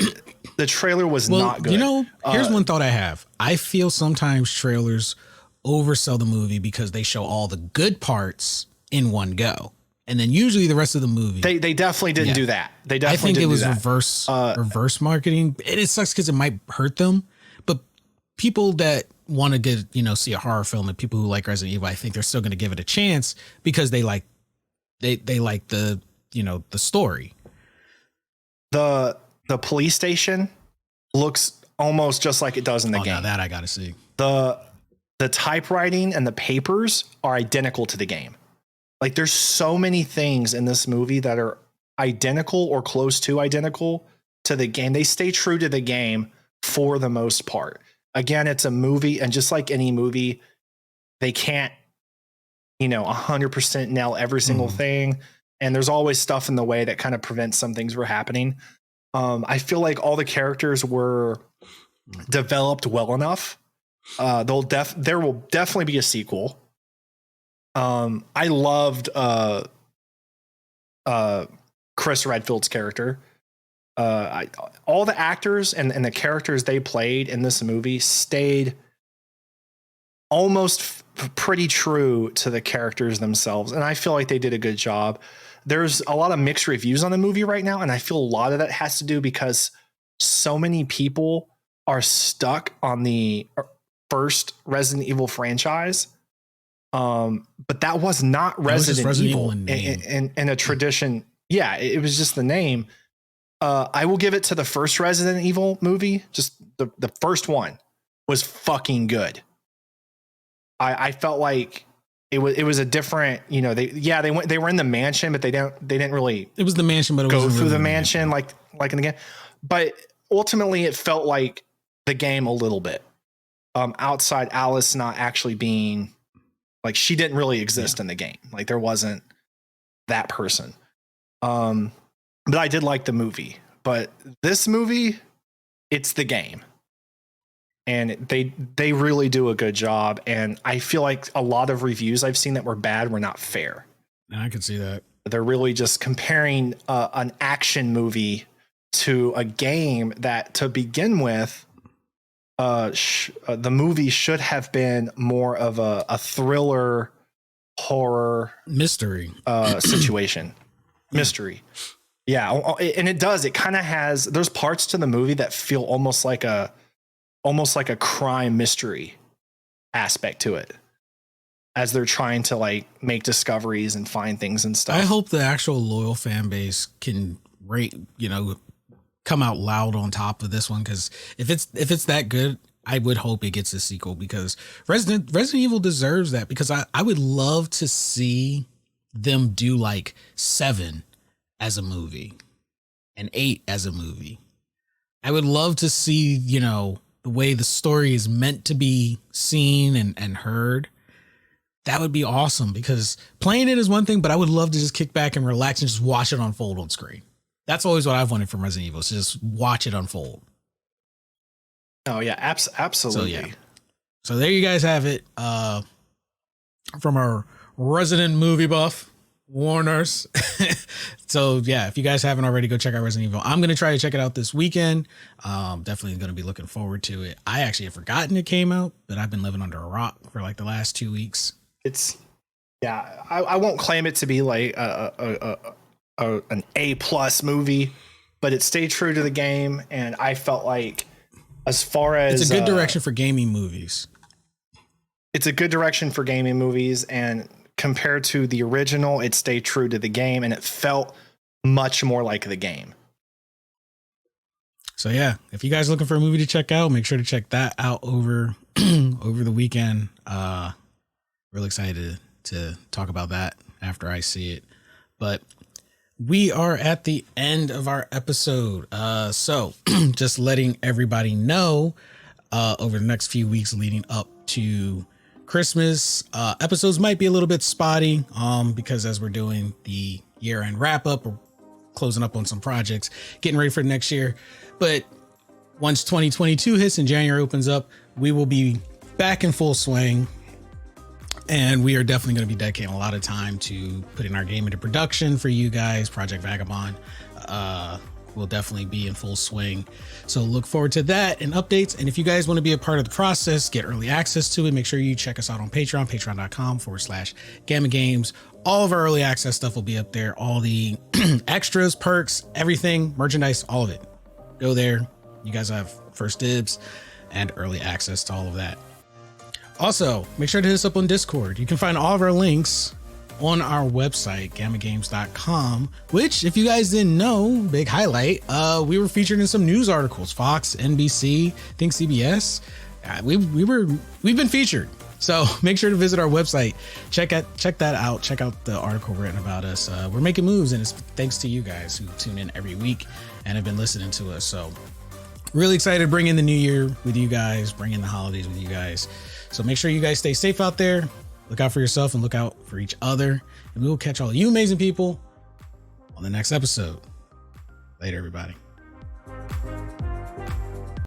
The trailer was not good. You know, here's one thought I have. I feel sometimes trailers oversell the movie because they show all the good parts in one go. And then usually the rest of the movie... They definitely didn't do that. They definitely didn't do that. I think it was reverse marketing. It sucks because it might hurt them. But people that want to get, see a horror film, and people who like Resident Evil, I think they're still going to give it a chance because they like the story. The police station looks almost just like it does in the game. Now that I gotta see. The typewriting and the papers are identical to the game. Like, there's so many things in this movie that are identical or close to identical to the game. They stay true to the game for the most part. Again, it's a movie, and just like any movie, they can't 100% nail every single thing. And there's always stuff in the way that kind of prevents some things from happening. I feel like all the characters were developed well enough. There will definitely be a sequel. I loved Chris Redfield's character. All the actors and the characters they played in this movie stayed almost pretty true to the characters themselves. And I feel like they did a good job. There's a lot of mixed reviews on the movie right now, and I feel a lot of that has to do because so many people are stuck on the first Resident Evil franchise. But that was not Resident Evil in a tradition. Yeah, it was just the name. I will give it to the first Resident Evil movie. Just the first one was fucking good. I felt like it was a different, they were in the mansion, but they didn't really. It was the mansion, but it go through really the mansion like in the game. But ultimately, it felt like the game a little bit. Outside Alice not actually being like, she didn't really exist in the game. Like, there wasn't that person. But I did like the movie. But this movie, it's the game. And they really do a good job. And I feel like a lot of reviews I've seen that were bad were not fair. I can see that. They're really just comparing an action movie to a game that, to begin with, the movie should have been more of a thriller horror mystery situation. Mystery. Yeah, and it does. It kind of has. There's parts to the movie that feel almost like a crime mystery aspect to it, as they're trying to like make discoveries and find things and stuff. I hope the actual loyal fan base can come out loud on top of this one, because if it's that good, I would hope it gets a sequel, because Resident Evil deserves that, because I would love to see them do like 7 as a movie and 8 as a movie. I would love to see, the way the story is meant to be seen and heard. That would be awesome, because playing it is one thing, but I would love to just kick back and relax and just watch it unfold on screen. That's always what I've wanted from Resident Evil, is to just watch it unfold. Oh yeah, absolutely. So there you guys have it. From our resident movie buff, Warners. So yeah, if you guys haven't already, go check out Resident Evil. I'm going to try to check it out this weekend. Definitely going to be looking forward to it. I actually have forgotten it came out, but I've been living under a rock for like the last 2 weeks. I won't claim it to be like an A+ movie, but it stayed true to the game. And I felt like, as far as it's a good direction for gaming movies. It's a good direction for gaming movies, and compared to the original, it stayed true to the game, and it felt much more like the game. So yeah, if you guys are looking for a movie to check out, make sure to check that out over the weekend. Really excited to talk about that after I see it. But we are at the end of our episode. So just letting everybody know, over the next few weeks leading up to Christmas, episodes might be a little bit spotty, because as we're doing the year-end wrap-up, we're closing up on some projects, getting ready for next year. But once 2022 hits and January opens up, we will be back in full swing. And we are definitely going to be dedicating a lot of time to putting our game into production for you guys. Project Vagabond will definitely be in full swing. So look forward to that and updates. And if you guys want to be a part of the process, get early access to it, make sure you check us out on Patreon, patreon.com/Gamma Games. All of our early access stuff will be up there. All the extras, perks, everything, merchandise, all of it. Go there. You guys have first dibs and early access to all of that. Also, make sure to hit us up on Discord. You can find all of our links on our website, gammagames.com, which, if you guys didn't know, big highlight, we were featured in some news articles, Fox, NBC, I think CBS. We've been featured. So make sure to visit our website. Check that out. Check out the article written about us. We're making moves, and it's thanks to you guys who tune in every week and have been listening to us. So really excited to bring in the new year with you guys, bring in the holidays with you guys. So make sure you guys stay safe out there. Look out for yourself and look out for each other. And we will catch all you amazing people on the next episode. Later, everybody.